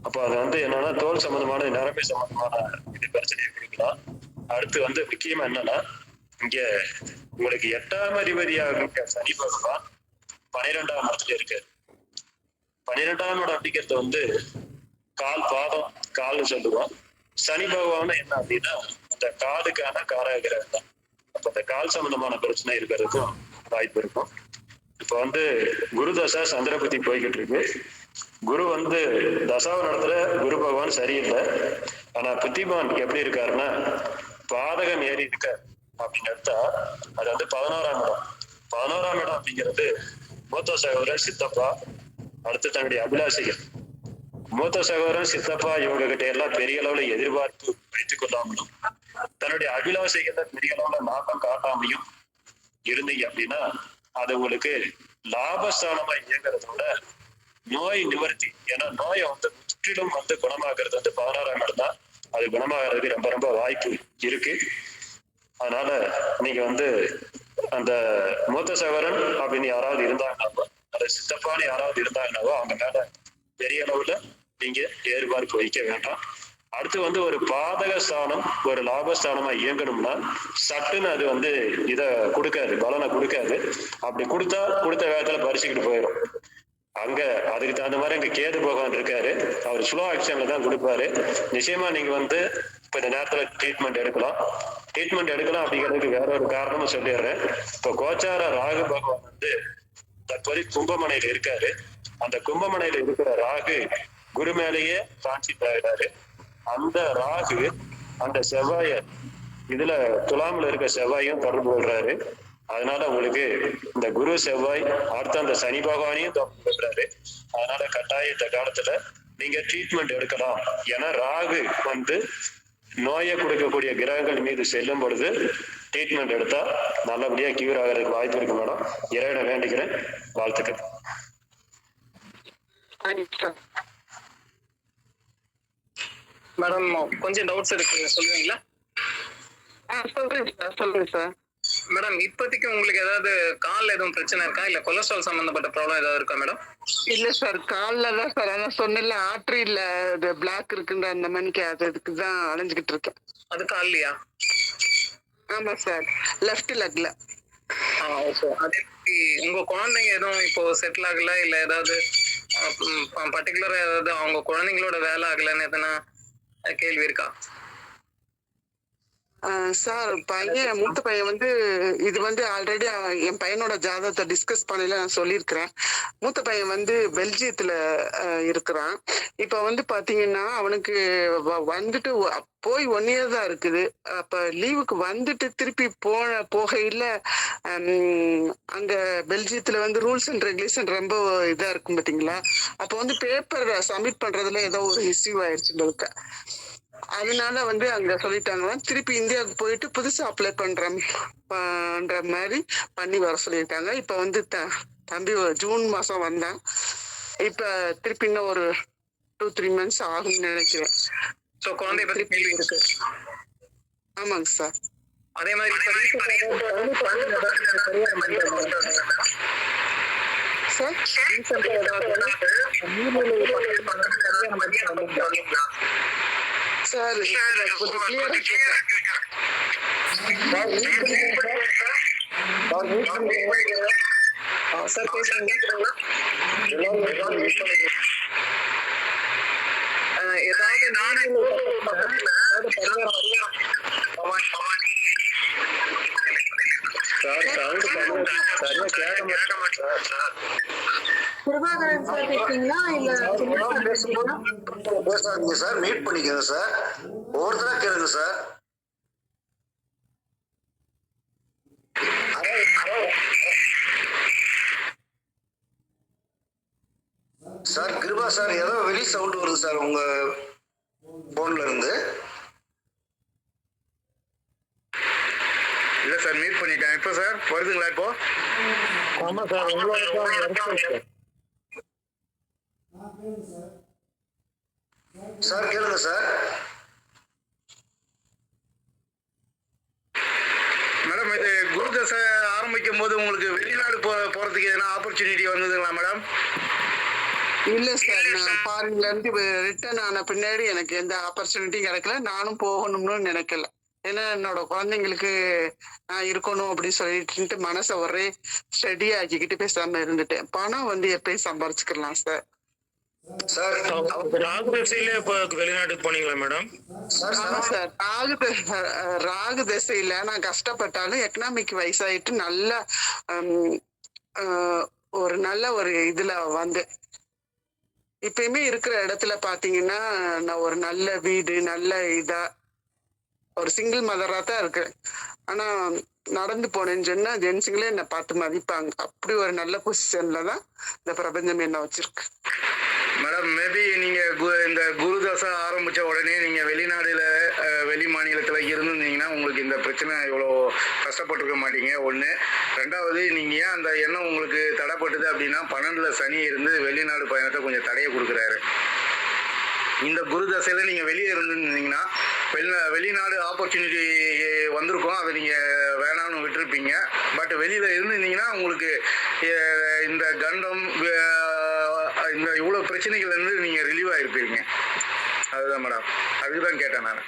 அப்போ அது வந்து என்னன்னா தோல் சம்பந்தமான நரம்பு சம்பந்தமான இது பிரச்சனையை கொடுக்கலாம். அடுத்து வந்து முக்கியமா என்னன்னா இங்க உங்களுக்கு 8ஆம் அதிபதியாக சனி பகவான் 12ஆம் இடத்துல இருக்கு. 12ஆம் இடம் அப்படிங்கிறது வந்து பாதம் கால்னு சொல்லுவோம். சனி பகவான் என்ன அப்படின்னா அந்த காலுக்கான காரக கிரகம் தான். அப்ப அந்த கால் சம்பந்தமான பிரச்சனை இருக்கிறதுக்கும் வாய்ப்பு இருக்கும். இப்ப வந்து குரு தசா சந்திர புத்தி போய்கிட்டு இருக்கு. குரு வந்து தசாவ நடத்துல குரு பகவான் சரியில்லை. ஆனா புத்திமான் எப்படி இருக்காருன்னா பாதகம் ஏறி இருக்க அப்படின்னு எடுத்தா அது வந்து 11ஆம் இடம். 11ஆம் இடம் அப்படிங்கிறது மூத்த சகோதரர், சித்தப்பா, அடுத்து தன்னுடைய அபிலாஷைகள். மூத்த சகோதரன், சித்தப்பா இவங்க கிட்ட எல்லாம் பெரிய அளவுல எதிர்பார்ப்பு வைத்துக் கொள்ளாமலும் தன்னுடைய அபிலாஷைகள்ல பெரிய அளவுல நாட்டம் காட்டாமையும் இருந்தீங்க அப்படின்னா அது உங்களுக்கு லாபஸ்தானமா இயங்குறதோட நோய் நிவர்த்தி. ஏன்னா நோயை வந்து முற்றிலும் வந்து குணமாக்குறது வந்து 16ஆம் இடம் தான். அது குணமாகிறதுக்கு ரொம்ப ரொம்ப வாய்ப்பு இருக்கு. அதனால நீங்க வந்து அந்த மூத்த சகோதரன் அப்படின்னு யாராவது இருந்தாங்கன்னாவோ அந்த சித்தப்பான்னு யாராவது இருந்தாங்கன்னாவோ அவங்க மேல பெரிய அளவுல நீங்க எதிர்பார்ப்பு வைக்க வேண்டாம். அடுத்து வந்து ஒரு பாதக ஸ்தானம் ஒரு லாபஸ்தானமா இயங்கணும்னா சட்டுன்னு அது வந்து இதை கொடுக்காது, பலனை கொடுக்காது. அப்படி கொடுத்த வேகத்துல பறிச்சுக்கிட்டு போயிடும். அங்க அதுக்கு தகுந்த மாதிரி அங்க கேது பகவான் இருக்காரு. அவர் ஸ்லோ ஆக்ஷன்ல தான் கொடுப்பாரு. நிச்சயமா நீங்க வந்து இப்ப இந்த நேரத்துல ட்ரீட்மெண்ட் எடுக்கலாம் அப்படிங்கிறதுக்கு வேற ஒரு காரணமும் சொல்லிடுறேன். இப்போ கோச்சார ராகு பகவான் வந்து தற்போது கும்பமனையில இருக்காரு. அந்த கும்பமனையில இருக்கிற ராகு குரு மேலேயே டிரான்சிட் ஆகிறாரு. அந்த ராகு அந்த செவ்வாய இதுல துலாமில் இருக்க செவ்வாயும் தொடர்பு கொள்றாரு. அதனால உங்களுக்கு இந்த குரு செவ்வாய் அடுத்த அந்த சனி பகவானையும் தொடர்பு கொள்றாரு. அதனால கட்டாய இந்த காலத்துல நீங்க ட்ரீட்மெண்ட் எடுக்கலாம். ஏன்னா ராகு வந்து நோயை கொடுக்கக்கூடிய கிரகங்கள் மீது செல்லும் பொழுது ட்ரீட்மெண்ட் எடுத்தா நல்லபடியா கியூர் ஆகிறதுக்கு வாய்ப்பு இருக்கு மேடம். இறைவனை வேண்டிக்கிறேன். வாழ்த்துக்கள். மேடம் கொஞ்சம் டவுட்ஸ் இருக்கு, சொல்லுவீங்களா? சொல்றேன் சார். மேடம் இப்போதைக்கு உங்களுக்கு ஏதாவது கால் எதுவும் பிரச்சனை இருக்கா, இல்ல கொலஸ்ட்ரால் சம்பந்தப்பட்ட ப்ராப்ளம் ஏதாவது இருக்கா மேடம்? இல்ல சார், கால்ல தான் சார். அதான் சொன்னேன்ல, ஆர்டரியில பிளாக் இருக்குன்ற அந்த மணிக்கு அதுக்கு தான் அலைஞ்சுக்கிட்டு இருக்கேன். அது கால்லையா? ஆமா சார், லெஃப்ட் லெக்ல. அதே உங்க குழந்தைங்க எதுவும் இப்போ செட்டில் ஆகல, இல்ல ஏதாவது பர்டிகுலரா ஏதாவது அவங்க குழந்தைங்களோட வேலை ஆகலன்னு எதனா கேள்வி இருக்கா? சார், மூத்த பையன் வந்து இது வந்து ஆல்ரெடி என் பையனோட ஜாதகத்தை டிஸ்கஸ் பண்ணல நான் சொல்லியிருக்கிறேன். மூத்த பையன் வந்து பெல்ஜியத்துல இருக்கிறான். இப்ப வந்து பாத்தீங்கன்னா அவனுக்கு வந்துட்டு போய் 1 year தான் இருக்குது. அப்ப லீவுக்கு வந்துட்டு திருப்பி போகையில அங்க பெல்ஜியத்துல வந்து ரூல்ஸ் அண்ட் ரெகுலேஷன் ரொம்ப இதா இருக்கும் பாத்தீங்களா. அப்ப வந்து பேப்பர் சப்மிட் பண்றதுல ஏதோ ஒரு இஷ்யூ ஆயிடுச்சு. அதனால வந்து அங்க சொல்லிட்டாங்களா, திருப்பி இந்தியாவுக்கு போயிட்டு புதுசா அப்ளை பண்ற மாதிரி பண்ணி வர சொல்லிட்டாங்க. இப்ப வந்து தம்பி ஜூன் மாசம் வந்தான். இப்ப திருப்பி இன்னும் ஒரு 2-3 months ஆகும்னு நினைக்கிறேன். குழந்தை பத்தி கேள்வி இருக்கு. ஆமாங்க சார். அதே மாதிரி சார் கொஞ்சம் கிளியரா சார் பேசுறீங்க. பேசாதீங்க சார், மீட் பண்ணிக்கோங்க சார். ஒவ்வொருத்தரா கேளுங்க சார். சார் கிருபா சார், ஏதோ வெளி சவுண்ட் வருது சார் உங்க போன்ல இருந்து. இல்ல சார், மீட் பண்ணிட்டேன். இப்போ சார் வருதுங்களா? இப்போ ஆமா சார், சார் கேளுங்க சார். மேடம், இது குரு தசை ஆரம்பிக்கும் போது உங்களுக்கு வெளிநாடு போறதுக்கு எதனா ஆப்பர்ச்சுனிட்டி வந்ததுங்களா மேடம்? இல்ல சார், நான் ஃபாரின்ல இருந்து ரிட்டர்ன் ஆன பின்னாடி எனக்கு எந்த ஆப்பர்ச்சுனிட்டியும் கிடைக்கல. நானும் போகணும்னு நினைக்கல. ஏன்னா என்னோட குழந்தைங்களுக்கு நான் இருக்கணும் அப்படின்னு சொல்லிட்டு மனசை ஒரே ஸ்டடி ஆக்கிக்கிட்டு பேசாம இருந்துட்டேன். பணம் வந்து எப்பயும் சம்பாரிச்சுக்கலாம் சார். சார் வெளிநாட்டுக்கு போனீங்களா மேடம்? ஆமா சார், ராகு திசையில நான் கஷ்டப்பட்டாலும் எக்கனாமிக் வைஸ் ஆயிட்டு நல்ல ஒரு இதுல வந்து இப்பயுமே இருக்கிற இடத்துல பாத்தீங்கன்னா நான் ஒரு நல்ல வீடு, நல்ல இதா ஒரு சிங்கிள் மதரா தான் இருக்கு. ஆனா நடந்து போனேன்னு சொன்னா ஜென்ஸுங்களே என்னை பார்த்து மதிப்பாங்க. அப்படி ஒரு நல்ல பொசிஷன்ல தான் இந்த பிரபஞ்சம் என்ன வச்சிருக்கு. மேடம், மேபி நீங்க இந்த குரு தசை ஆரம்பிச்ச உடனே நீங்க வெளி மாநிலத்துல இருந்திருந்தீங்கன்னா உங்களுக்கு இந்த பிரச்சனை இவ்வளோ கஷ்டப்பட்டிருக்க மாட்டீங்க. ஒண்ணு. ரெண்டாவது, நீங்க ஏன் அந்த எண்ணம் உங்களுக்கு தடைப்பட்டது அப்படின்னா 12ல சனி இருந்து வெளிநாடு பயணத்தை கொஞ்சம் தடையை கொடுக்குறாரு. இந்த குரு தசையில நீங்க வெளியே இருந்திருந்தீங்கன்னா வெளிநாடு ஆப்பர்ச்சுனிட்டி வந்திருக்கும், அதை நீங்க வேணாம்னு விட்டுருப்பீங்க. பட் வெளியில இருந்திருந்தீங்கன்னா உங்களுக்கு இந்த கண்டம் இந்த இவ்வளவு பிரச்சனைகள் இருந்து நீங்க ரிலீவ் ஆயிருப்பீங்க. அதுதான் மேடம், அதுக்குதான் கேட்டேன் நான்.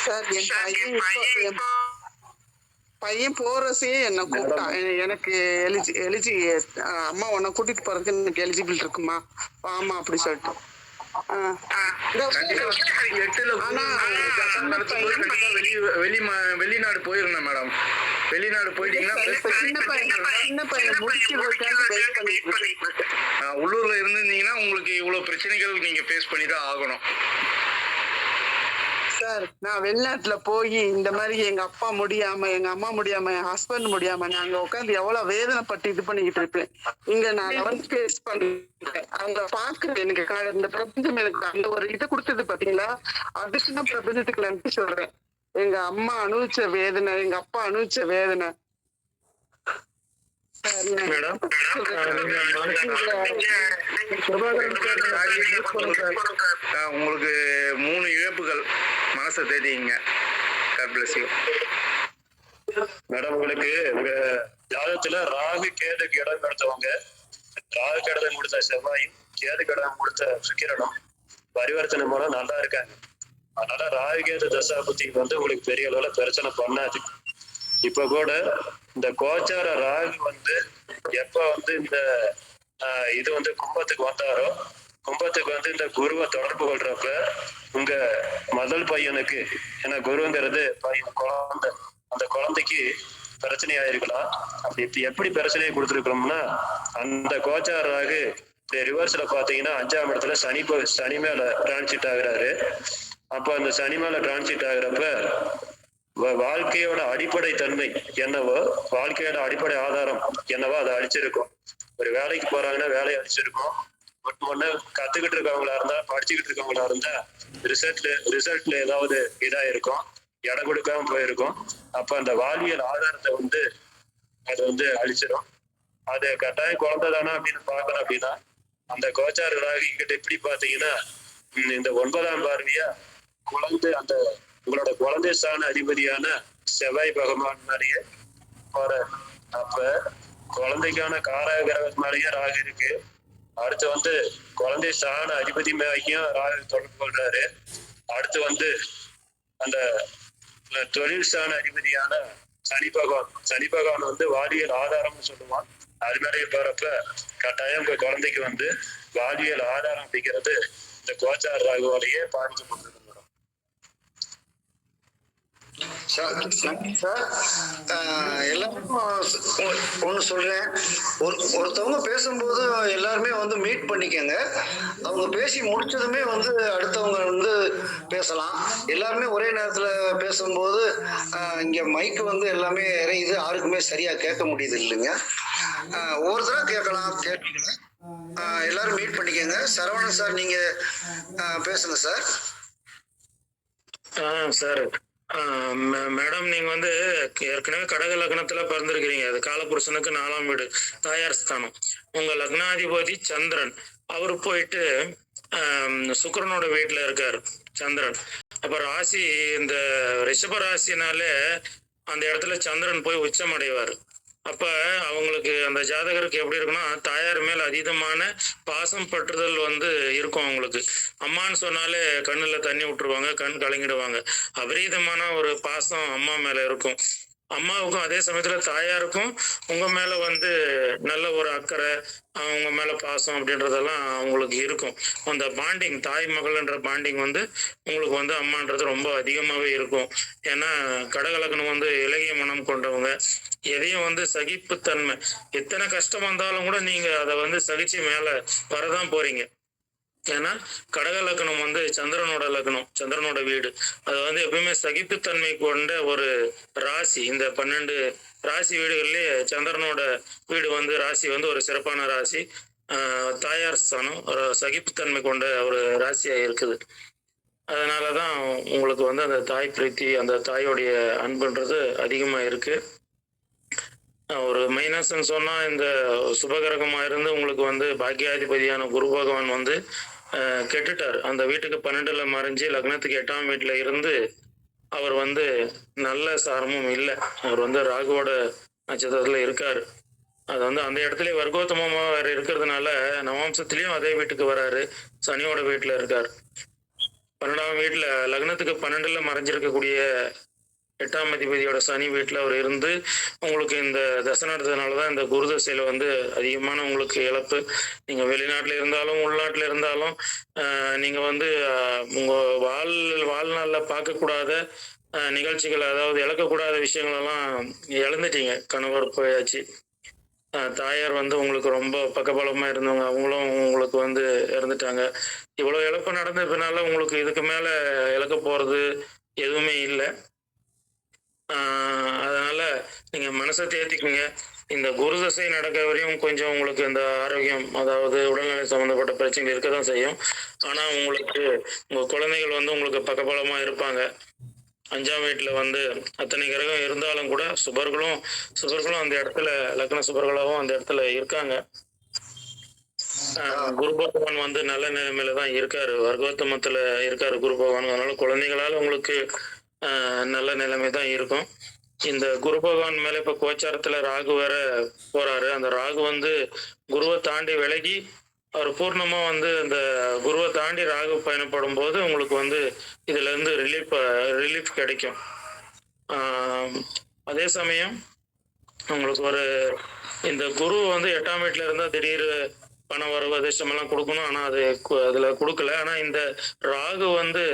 சார், என் பையன் போறசே என்ன கூப்பிட்டான். எனக்கு அம்மா உன்னை கூட்டிட்டு போறதுக்கு எனக்கு எலிஜிபிள் இருக்குமா, ஆமா அப்படி சொல்லிட்டு எட்டுல வெளிநாடு போயிருந்தேன் மேடம். வெளிநாடு போயிட்டீங்கன்னா உள்ளூர்ல இருந்திருந்தீங்கன்னா உங்களுக்கு இவ்வளவு பிரச்சனைகள் நீங்க ஃபேஸ் பண்ணி தான் ஆகணும். சார் நான் வெளிநாட்டுல போய் இந்த மாதிரி எங்க அப்பா முடியாம, எங்க அம்மா முடியாம, என் ஹஸ்பண்ட் முடியாம நாங்க உட்காந்து எவ்வளவு வேதனைப்பட்டு இது பண்ணிக்கிட்டு இருப்பேன். இங்க நான் 11th ஃபேஸ் பண்ணிட்டேன். அங்க பாக்குறது எனக்கு இந்த பிரபஞ்சம் எனக்கு அந்த ஒரு இது கொடுத்தது பாத்தீங்களா, அதுக்கு நான் பிரபஞ்சத்துக்கு நன்றி சொல்றேன். எங்க அம்மா அனுபவிச்ச வேதனை, எங்க அப்பா அனுபவிச்ச வேதனை. உங்களுக்கு 3 இழப்புகள், மனசை தேடிங்க. மேடம், உங்களுக்கு உங்க ஜாதகத்துல ராகு கேதுக்கு இடம் கொடுத்தவங்க, ராகு கேடதை கொடுத்த செவ்வாயும் கேது இடம் கொடுத்த சுக்கிரனும் பரிவர்த்தனை மூலம் நல்லா இருக்காங்க. அதனால ராகு கேது தசா புத்திக்கு வந்து உங்களுக்கு பெரிய அளவுல பிரச்சனை பண்ணாது. இப்ப கூட இந்த கோச்சார ராகு வந்து எப்ப வந்து இந்த இது வந்து கும்பத்துக்கு வந்தாரோ, கும்பத்துக்கு வந்து இந்த குருவை தொடர்பு கொள்றப்ப உங்க முதல் பையனுக்கு, ஏன்னா குருங்கிறது பையன் குழந்தை, அந்த குழந்தைக்கு பிரச்சனை ஆயிருக்கலாம். அப்படி எப்படி பிரச்சனையை கொடுத்துருக்கோம்னா, அந்த கோச்சார ராகு ரிவர்ஸ்ல பாத்தீங்கன்னா 5ஆம் இடத்துல சனி மேல டிரான்சிட் ஆகுறாரு. அப்ப அந்த சனி மேல டிரான்சிட் ஆகுறப்ப வாழ்க்கையோட அடிப்படை தன்மை என்னவோ, வாழ்க்கையோட அடிப்படை ஆதாரம் என்னவோ அதை அழிச்சிருக்கும். ஒரு வேலைக்கு போறாங்கன்னா வேலையை அழிச்சிருக்கும். ஒண்ணு கத்துக்கிட்டு இருக்கவங்களா இருந்தா, படிச்சுக்கிட்டு இருக்கவங்களா இருந்தா ரிசல்ட்ல ஏதாவது இதா இருக்கும், இடம் கொடுக்காம போயிருக்கும். அப்ப அந்த வாழ்வியல் ஆதாரத்தை வந்து அது வந்து அழிச்சிடும். அது கட்டாயம் குழந்தை தானா அப்படின்னு பாக்கணும். அப்படின்னா அந்த கோச்சாரராக இங்கிட்ட எப்படி பாத்தீங்கன்னா, இந்த 9ஆம் பார்வையா குழந்தை, அந்த உங்களோட குழந்தை ஸ்தான அதிபதியான செவ்வாய் பகவான் மாதிரியே போற. அப்ப குழந்தைக்கான காரக கிரகம் மாதிரியே ராகு இருக்கு. அடுத்து வந்து குழந்தை ஸ்தான அதிபதி மேலேயும் ராகு தொடர்பு கொள்றாரு. அடுத்து வந்து அந்த தொழில் ஸ்தான அதிபதியான சனி பகவான் வந்து வாழ்வியல் ஆதாரம்னு சொல்லுவான். அது மாதிரியே போறப்ப கட்டாயம் உங்க குழந்தைக்கு வந்து வாழ்வியல் ஆதாரம் அப்படிங்கிறது இந்த கோச்சார ராகுவாலேயே பாதிக்கப்பட்டது. எல்லாருக்கும் ஒண்ணு சொல்றேன், ஒருத்தவங்க பேசும்போது எல்லாருமே வந்து மீட் பண்ணிக்கங்க. அவங்க பேசி முடிச்சதுமே வந்து அடுத்தவங்க வந்து பேசலாம். எல்லாருமே ஒரே நேரத்துல பேசும்போது இங்க மைக்கு வந்து எல்லாமே இறையுது, யாருக்குமே சரியா கேட்க முடியுது இல்லைங்க. ஒவ்வொருத்தரா கேட்கலாம். எல்லாரும் மீட் பண்ணிக்கங்க. சரவணன் சார், நீங்க பேசுங்க சார். சார் மேடம், நீங்க வந்து ஏற்கனவே கடக லக்னத்துல பிறந்திருக்கிறீங்க. அது காலபுருஷனுக்கு 4ஆம் வீடு, தாயார் ஸ்தானம். உங்க லக்னாதிபதி சந்திரன், அவரு போயிட்டு சுக்கிரனோட வீட்டுல இருக்காரு சந்திரன். அப்ப ராசி இந்த ரிஷப ராசினாலே அந்த இடத்துல சந்திரன் போய் உச்சம் அடைவார். அப்ப அவங்களுக்கு அந்த ஜாதகருக்கு எப்படி இருக்குன்னா, தாயார் மேல் அதீதமான பாசம் பற்றுதல் வந்து இருக்கும். அவங்களுக்கு அம்மான்னு சொன்னாலே கண்ணுல தண்ணி விட்டுருவாங்க, கண் கலங்கிடுவாங்க. அபரீதமான ஒரு பாசம் அம்மா மேல இருக்கும். அம்மாவுக்கும் அதே சமயத்துல தாயாருக்கும் உங்க மேல வந்து நல்ல ஒரு அக்கறை, அவங்க மேல பாசம் அப்படின்றதெல்லாம் அவங்களுக்கு இருக்கும். அந்த பாண்டிங், தாய் மகள்ன்ற பாண்டிங் வந்து உங்களுக்கு வந்து அம்மான்றது ரொம்ப அதிகமாவே இருக்கும். ஏன்னா கடகலக்கணம் வந்து இலகிய மனம் கொண்டவங்க, எதையும் வந்து சகிப்புத்தன்மை, எத்தனை கஷ்டம் வந்தாலும் கூட நீங்க அதை வந்து சகிச்சு மேல வரதான் போறீங்க. ஏன்னா கடக லக்னம் வந்து சந்திரனோட லக்னம், சந்திரனோட வீடு. அது வந்து எப்பயுமே சகிப்புத்தன்மை கொண்ட ஒரு ராசி. இந்த 12 ராசி வீடுகள்லயே சந்திரனோட வீடு வந்து ராசி வந்து ஒரு சிறப்பான ராசி. தாயார் ஸ்தானம் ஒரு சகிப்புத்தன்மை கொண்ட ஒரு ராசியா இருக்குது. அதனாலதான் உங்களுக்கு வந்து அந்த தாய் பிரீத்தி, அந்த தாயோடைய அன்புன்றது அதிகமா இருக்கு. ஒரு மைனஸ்ன்னு சொன்னா, இந்த சுபகிரகமா இருந்து உங்களுக்கு வந்து பாக்கியாதிபதியான குரு பகவான் வந்து கெட்டுட்டார். அந்த வீட்டுக்கு 12ல மறைஞ்சு லக்னத்துக்கு 8ஆம் வீட்டுல இருந்து அவர் வந்து நல்ல சாரமும் இல்லை. அவர் வந்து ராகுவோட நட்சத்திரத்துல இருக்காரு. அது வந்து அந்த இடத்துல வர்க்கோத்தமமா வேற இருக்கிறதுனால நவாம்சத்திலயும் அதே வீட்டுக்கு வராரு, சனியோட வீட்டுல இருக்காரு. 12ஆம் வீட்டுல லக்னத்துக்கு 12ல மறைஞ்சிருக்கக்கூடிய 8ஆம் அதிபதியோட சனி வீட்டில் அவர் இருந்து உங்களுக்கு இந்த தசை நடந்ததுனால தான் இந்த குரு தசையில் வந்து அதிகமான உங்களுக்கு இழப்பு. நீங்கள் வெளிநாட்டில் இருந்தாலும் உள்நாட்டில் இருந்தாலும் நீங்கள் வந்து உங்கள் வாழ்நாளில் பார்க்கக்கூடாத நிகழ்ச்சிகள், அதாவது இழக்கக்கூடாத விஷயங்களெல்லாம் இழந்துட்டீங்க. கணவர் போயாச்சு, தாயார் வந்து உங்களுக்கு ரொம்ப பக்கபலமாக இருந்தவங்க, அவங்களும் உங்களுக்கு வந்து இறந்துட்டாங்க. இவ்வளோ இழப்பு நடந்த பின்னால உங்களுக்கு இதுக்கு மேலே இழக்க போகிறது எதுவுமே இல்லை. அதனால நீங்கள் மனசை தேர்த்திக்குங்க. இந்த குரு தசை நடக்க வரையும் கொஞ்சம் உங்களுக்கு இந்த ஆரோக்கியம், அதாவது உடல்நிலை சம்மந்தப்பட்ட பிரச்சனைகள் இருக்க தான் செய்யும். ஆனால் உங்களுக்கு உங்கள் குழந்தைகள் வந்து உங்களுக்கு பக்கபலமாக இருப்பாங்க. 5ஆம் வீட்டில் வந்து அத்தனை கிரகம் இருந்தாலும் கூட சுபர்களும் அந்த இடத்துல, லக்ன சுபர்களாகவும் அந்த இடத்துல இருக்காங்க. குரு பகவான் வந்து நல்ல நிலைமையில தான் இருக்காரு, வர்க்கோத்தமத்துல இருக்காரு குரு பகவான். அதனால குழந்தைகளால உங்களுக்கு நல்ல நிலைமை தான் இருக்கும். இந்த குரு பகவான் மேல இப்ப கோச்சாரத்துல ராகு வேற போறாரு. அந்த ராகு வந்து குருவை தாண்டி விலகி அவர் பூர்ணமா வந்து இந்த குருவை தாண்டி ராகு பயணப்படும் போது உங்களுக்கு வந்து இதுல இருந்து ரிலீஃப் கிடைக்கும். அதே சமயம் உங்களுக்கு இந்த குரு வந்து 8ஆம் வீட்டுல இருந்தா திடீர் பண வரவு அதிர்ஷ்டமெல்லாம் கொடுக்கணும். ஆனா அதுல கொடுக்கல. ஆனா இந்த ராகு வந்து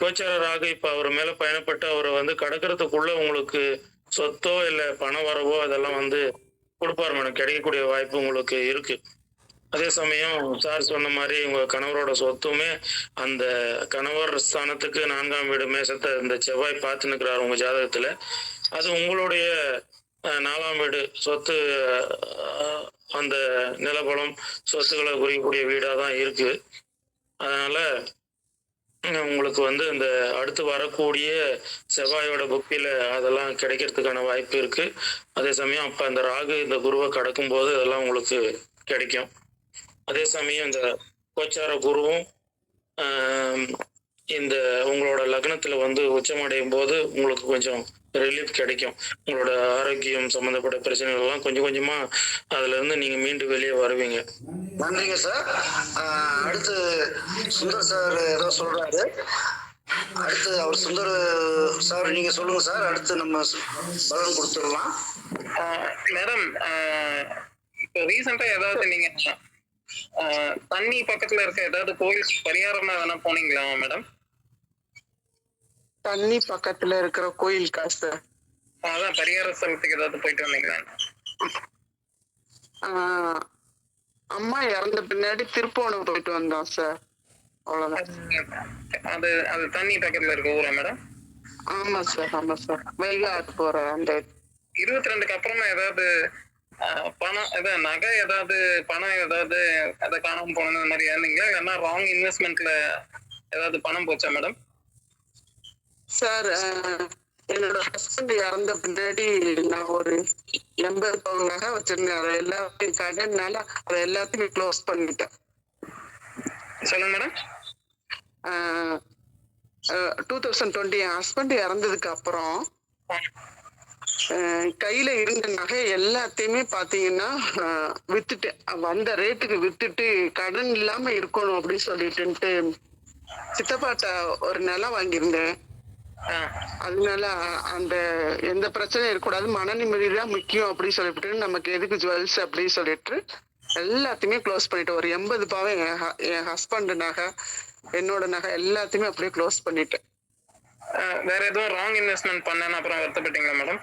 கோச்சார ராகு இப்ப அவர் மேல பயணப்பட்டு அவரை வந்து கடக்கிறதுக்குள்ள உங்களுக்கு சொத்தோ இல்ல பண வரவோ அதெல்லாம் வந்து கொடுப்பாரு மேடம். கிடைக்கக்கூடிய வாய்ப்பு உங்களுக்கு இருக்கு. அதே சமயம் சார் சொன்ன மாதிரி உங்க கணவரோட சொத்துமே அந்த கணவர் ஸ்தானத்துக்கு 4ஆம் வீடு மேசத்தை இந்த செவ்வாய் பார்த்து நிற்கிறாரு உங்க ஜாதகத்துல. அது உங்களுடைய 4ஆம் வீடு சொத்து, அந்த நிலபலம் சொத்துக்களை குறிக்கக்கூடிய வீடா தான் இருக்கு. அதனால உங்களுக்கு வந்து இந்த அடுத்து வரக்கூடிய செவ்வாயோட புக்தியில அதெல்லாம் கிடைக்கிறதுக்கான வாய்ப்பு இருக்கு. அதே சமயம் அப்ப அந்த ராகு இந்த குருவை கடக்கும் போது அதெல்லாம் உங்களுக்கு கிடைக்கும். அதே சமயம் இந்த கோச்சார குருவும் இந்த உங்களோட லக்னத்துல வந்து உச்சமடையும் போது உங்களுக்கு கொஞ்சம் ரிலீஃப் கிடைக்கும். உங்களோட ஆரோக்கியம் சம்பந்தப்பட்ட பிரச்சனைகள் எல்லாம் கொஞ்சம் கொஞ்சமா அதுல இருந்து நீங்க மீண்டு வெளியே வருவீங்க. நன்றிங்க சார். அடுத்து சுந்தர் சார் ஏதோ சொல்றாரு. அடுத்து அவர் சுந்தர் சார் நீங்க சொல்லுங்க சார். அடுத்து நம்ம பலன் கொடுத்துடலாம். மேடம், இப்போ ரீசெண்டா ஏதாவது நீங்க தண்ணி பக்கத்துல இருக்க ஏதாவது கோயில் பரிகாரமா வேணா போனீங்களா மேடம்? தண்ணி பக்கத்துல இருக்கிற கோயில் காசு அதான் பரிகார ஸ்தலத்துக்கு ஏதாவது போயிட்டு வந்தீங்களா? அம்மா இறந்த பின்னாடி திருப்போணம் போயிட்டு வந்தோம் சார், அவ்வளவுதான். அது அது தண்ணி பக்கத்துல இருக்க ஊரா மேடம்? ஆமா சார், ஆமா சார். வைகாட்டு போற அந்த 22க்கு அப்புறமா ஏதாவது பணம் ஏதாவது நகை ஏதாவது பணம் ஏதாவது அதை காணாம போனது அந்த மாதிரி இருந்தீங்களா? இல்லைன்னா ராங் இன்வெஸ்ட்மெண்ட்ல ஏதாவது பணம் போச்சா மேடம்? சார், என்னோட ஹஸ்பண்ட் இறந்த பின்னாடி நான் ஒரு 80 பவுன் நகை வச்சிருந்தேன். அதை எல்லாத்தையும் கடன்னால அதை எல்லாத்தையும் க்ளோஸ் பண்ணிட்டேன். சொல்லுங்க மேடம். 2020 என் ஹஸ்பண்ட் இறந்ததுக்கு அப்புறம் கையில இருந்த நகை எல்லாத்தையுமே பாத்தீங்கன்னா வித்துட்டேன். வந்த ரேட்டுக்கு வித்துட்டு கடன் இல்லாம இருக்கணும் அப்படின்னு சொல்லிட்டு சித்தப்பாட்ட ஒரு நிலம் வாங்கியிருந்தேன். அதனால அந்த எந்த பிரச்சனையும் இருக்கக்கூடாது, மன நிம்மதி தான் முக்கியம் அப்படின்னு சொல்லிட்டு நமக்கு எதுக்கு ஜுவல்ஸ் அப்படின்னு சொல்லிட்டு எல்லாத்தையுமே க்ளோஸ் பண்ணிட்டேன். ஒரு 80 பவுன் என் ஹஸ்பண்ட் நகை, என்னோட நகை எல்லாத்தையுமே அப்படியே க்ளோஸ் பண்ணிட்டேன். வேற எதுவும் ராங் இன்வெஸ்ட்மெண்ட் பண்ணேன்னு அப்புறம் வருத்தப்பட்டீங்களா மேடம்?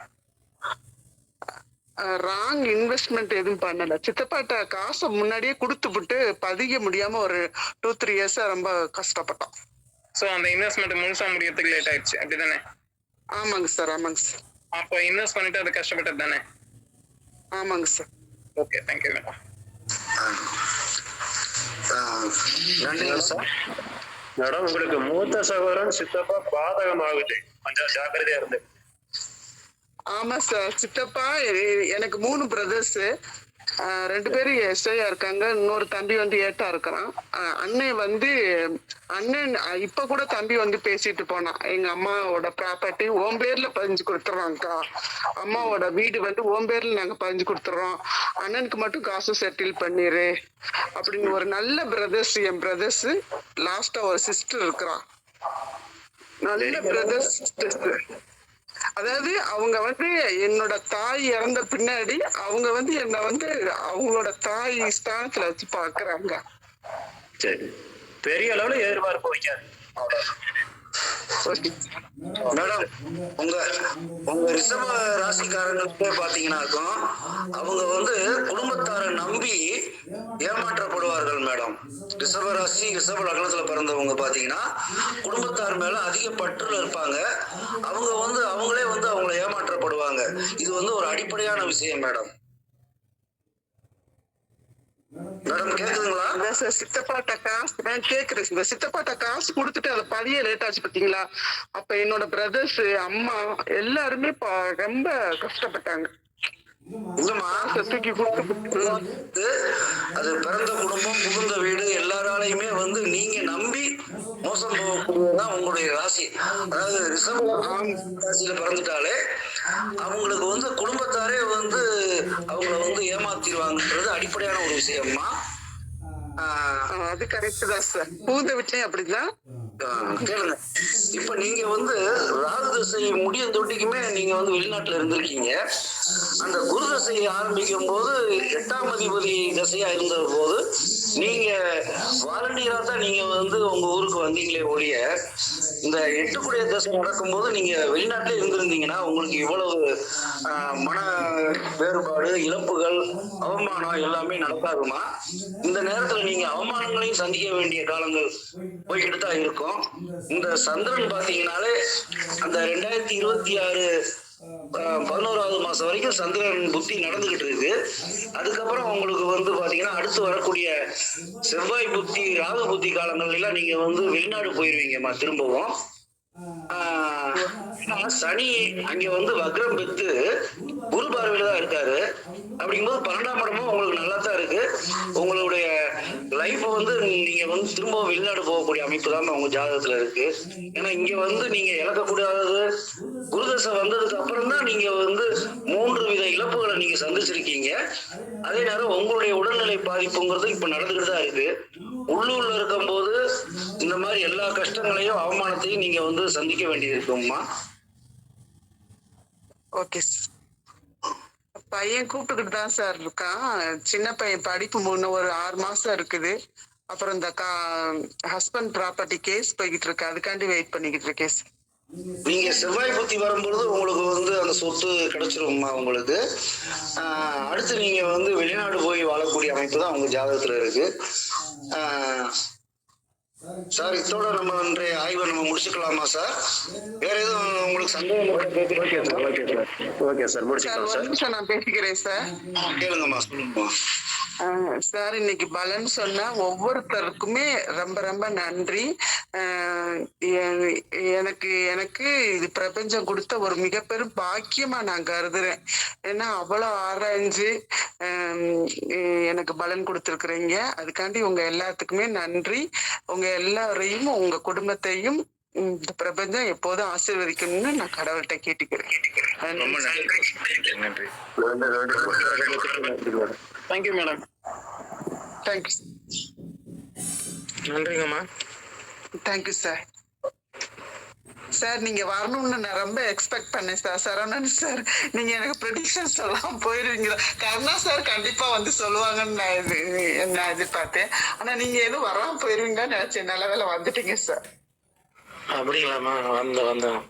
ராங் இன்வெஸ்ட்மெண்ட் எதுவும் பண்ணல. சித்தப்பாட்ட காசை முன்னாடியே கொடுத்துவிட்டு பதிக்க முடியாம ஒரு 2-3 இயர்ஸா ரொம்ப கஷ்டப்பட்டோம். சோ அந்த இன்வெஸ்ட்மெண்ட் முழுசா முடியறதுக்கு லேட் ஆயிடுச்சு, அப்படிதானே? ஆமாங்க சார், ஆமாங்க சார். அப்போ இன்வெஸ்ட் பண்ணிட்டு அது கஷ்டப்பட்டது தானே? ஆமாங்க சார். Okay, thank you madam. நன்றிங்க சார். மேடம், உங்களுக்கு மூத்த சகோதரன் சித்தப்பா பாதகம் ஆகுது, கொஞ்சம் ஜாக்கிரதையா இருந்து. ஆமா சார், சித்தப்பா எனக்கு 3 பிரதர்ஸ். 2 பேரும் எஸ்ஐயா இருக்காங்க. இன்னொரு தம்பி வந்து ஏட்டா இருக்கிறான். அண்ணன் இப்ப கூட தம்பி வந்து பேசிட்டு போனான், எங்க அம்மாவோட ப்ராப்பர்ட்டி உன் பேர்ல பதிஞ்சு கொடுத்துறோம்க்கா, அம்மாவோட வீடு வந்து உன் பேர்ல நாங்க பதிஞ்சு கொடுத்துறோம், அண்ணனுக்கு மட்டும் காசு செட்டில் பண்ணிரு அப்படின்னு. ஒரு நல்ல பிரதர்ஸ் என் பிரதர்ஸ். லாஸ்டா ஒரு சிஸ்டர் இருக்கிறான். நல்ல பிரதர்ஸ் சிஸ்டர்ஸ். அதாவது அவங்க வந்து என்னோட தாய் இறந்த பின்னாடி அவங்க வந்து என்ன வந்து அவங்களோட தாய் ஸ்தானத்துல வச்சு பாக்குறாங்க. சரி, பெரிய அளவுல எதிர்பார்ப்பு வைக்காது. மேடம், உங்க உங்க ரிஷப ராசிக்காரங்களுக்கு பாத்தீங்கன்னாக்கும் அவங்க வந்து குடும்பத்தாரை நம்பி ஏமாற்றப்படுவார்கள் மேடம். ரிஷப ராசி ரிஷப லக்னத்துல பிறந்தவங்க பாத்தீங்கன்னா குடும்பத்தார் மேல அதிக பற்றுல இருப்பாங்க. அவங்க வந்து அவங்களே வந்து அவங்கள ஏமாற்றப்படுவாங்க. இது வந்து ஒரு அடிப்படையான விஷயம் மேடம். மேடம் கேக்குதுங்களா? சித்தப்பாட்ட காசு நான் கேக்குறேன். இந்த சித்தப்பாட்ட காசு கொடுத்துட்டு அதை பதிய லேட் ஆச்சு பாத்தீங்களா? அப்ப என்னோட பிரதர்ஸ், அம்மா எல்லாருமே ரொம்ப கஷ்டப்பட்டாங்க. தூக்கி கொடுத்து அது பிறந்த குடும்பம் புகுந்த வீடு எல்லாராலையுமே வந்து நீங்க நம்பி மோசம் போகக்கூடியதுதான் உங்களுடைய ராசி. அதாவது ரிஷப ராசியில பிறந்துட்டாலே அவங்களுக்கு வந்து குடும்பத்தாரே வந்து அவங்கள வந்து ஏமாத்திடுவாங்கன்றது அடிப்படையான ஒரு விஷயம்மா. அது கரெக்ட் தான் சார். பூந்த வீட்லயும் அப்படிதான். கேளுங்க, இப்ப நீங்க வந்து ராகு தசை முடியும் தொட்டிக்குமே நீங்க வந்து வெளிநாட்டுல இருந்திருக்கீங்க. அந்த குரு தசையை ஆரம்பிக்கும் போது 8ஆம் அதிபதி தசையா இருந்த போது நீங்க வாலண்டியரா தான் நீங்க வந்து உங்க ஊருக்கு வந்தீங்களே ஒழிய இந்த 8 தசை நடக்கும் போது நீங்க வெளிநாட்டிலே இருந்திருந்தீங்கன்னா உங்களுக்கு இவ்வளவு மன வேறுபாடு, இழப்புகள், அவமானம் எல்லாமே நடக்காதுமா. இந்த நேரத்துல நீங்க அவமானங்களையும் சந்திக்க வேண்டிய காலங்கள் போய்கிட்டு தான் இருக்கும். இந்த சந்திரன் பாத்தீங்கன்னாலே அந்த 2026 11வது மாசம் வரைக்கும் சந்திரன் புத்தி நடந்துகிட்டு இருக்கு. அதுக்கப்புறம் உங்களுக்கு வந்து பாத்தீங்கன்னா அடுத்து வரக்கூடிய செவ்வாய் புத்தி, ராகு புத்தி காலங்கள் எல்லாம் நீங்க வந்து வெளிநாடு போயிருவீங்கம்மா திரும்பவும். சனி அங்க வந்து வக்ரம் பெற்று குரு பார்வையில தான் இருக்காரு. அப்படிங்கும்போது 12ஆம் இடமும் உங்களுக்கு நல்லா தான் இருக்கு. உங்களுடைய லைஃப் வந்து நீங்க வந்து திரும்ப வெளிநாடு போகக்கூடிய அமைப்பு தான் உங்க ஜாதகத்துல இருக்கு. ஏன்னா இங்க வந்து நீங்க இழக்கக்கூடாதது குருதசை வந்ததுக்கு அப்புறம் தான் நீங்க வந்து 3 வித இழப்புகளை நீங்க சந்திச்சிருக்கீங்க. அதே நேரம் உங்களுடைய உடல்நிலை பாதிப்புங்கிறது இப்ப நடந்துகிட்டு தான் இருக்கு. உள்ளூர்ல இருக்கும் போது இந்த மாதிரி எல்லா கஷ்டங்களையும் அவமானத்தையும் நீங்க வந்து சந்திக்க வேண்டியது இருக்கும்மா. ஓகே, பையன் கூப்பிட்டுக்கிட்டு தான் சார் இருக்கான். சின்ன பையன் படிப்பு முன்ன ஒரு 6 மாசம் இருக்குது. அப்புறம் இந்த ஹஸ்பண்ட் ப்ராப்பர்ட்டி கேஸ் போய்கிட்டு இருக்கு. அதுக்காண்டி வெயிட் பண்ணிக்கிட்டு இருக்கேன் சார். நீங்க செவ்வாய் புத்தி வரும்பொழுது உங்களுக்கு வந்து அந்த சொத்து கிடைச்சிரும்மா உங்களுக்கு. அடுத்து நீங்க வந்து வெளிநாடு போய் வாழக்கூடிய அமைப்பு தான் உங்க ஜாதகத்துல இருக்கு. சார், இதோட நம்ம இன்றைய ஆய்வை நம்ம முடிச்சுக்கலாமா சார்? வேற எதுவும் உங்களுக்கு சந்தேகம்? ஓகே சார், முடிச்சுக்கலாம் சார். நான் பேசிக்கிறேன் சார். கேளுங்கம்மா, சொல்லுங்கம்மா. சார், இன்னைக்கு பலன் சொன்னா ஒவ்வொருத்தருக்குமே ரொம்ப ரொம்ப நன்றி. எனக்கு எனக்கு இது பிரபஞ்சம் கொடுத்த ஒரு மிகப்பெரும் பாக்கியமா நான் கருதுறேன். ஏன்னா அவ்வளவு ஆராய்ஞ்சு எனக்கு பலன் கொடுத்துருக்குறீங்க. அதுக்காண்டி உங்க எல்லாத்துக்குமே நன்றி. உங்க எல்லாரையும் உங்க குடும்பத்தையும் இந்த பிரபஞ்சம் எப்போதும் ஆசீர்வதிக்கணும்னு நான் கடவுள்கிட்ட கேட்டுக்கிறேன். Thank you madam. தேங்க்யூ. நன்றிங்கம்மா. Thank you sir. சார், நீங்க வரணும்னு நான் ரொம்ப எக்ஸ்பெக்ட் பண்ணேன் சார். சரவணன் சார், நீங்க எனக்கு ப்ரெடிக்ஷன்ஸ் எல்லாம் போயிருவீங்களா? கருணா சார் கண்டிப்பா வந்து சொல்லுவாங்கன்னு நான் எதிர்பார்த்தேன். ஆனா நீங்க எதுவும் வராம போயிருவீங்கன்னு நினைச்சேன். நல்ல வேலை வந்துட்டீங்க சார். அப்படிங்களாம்மா? வந்தேன்.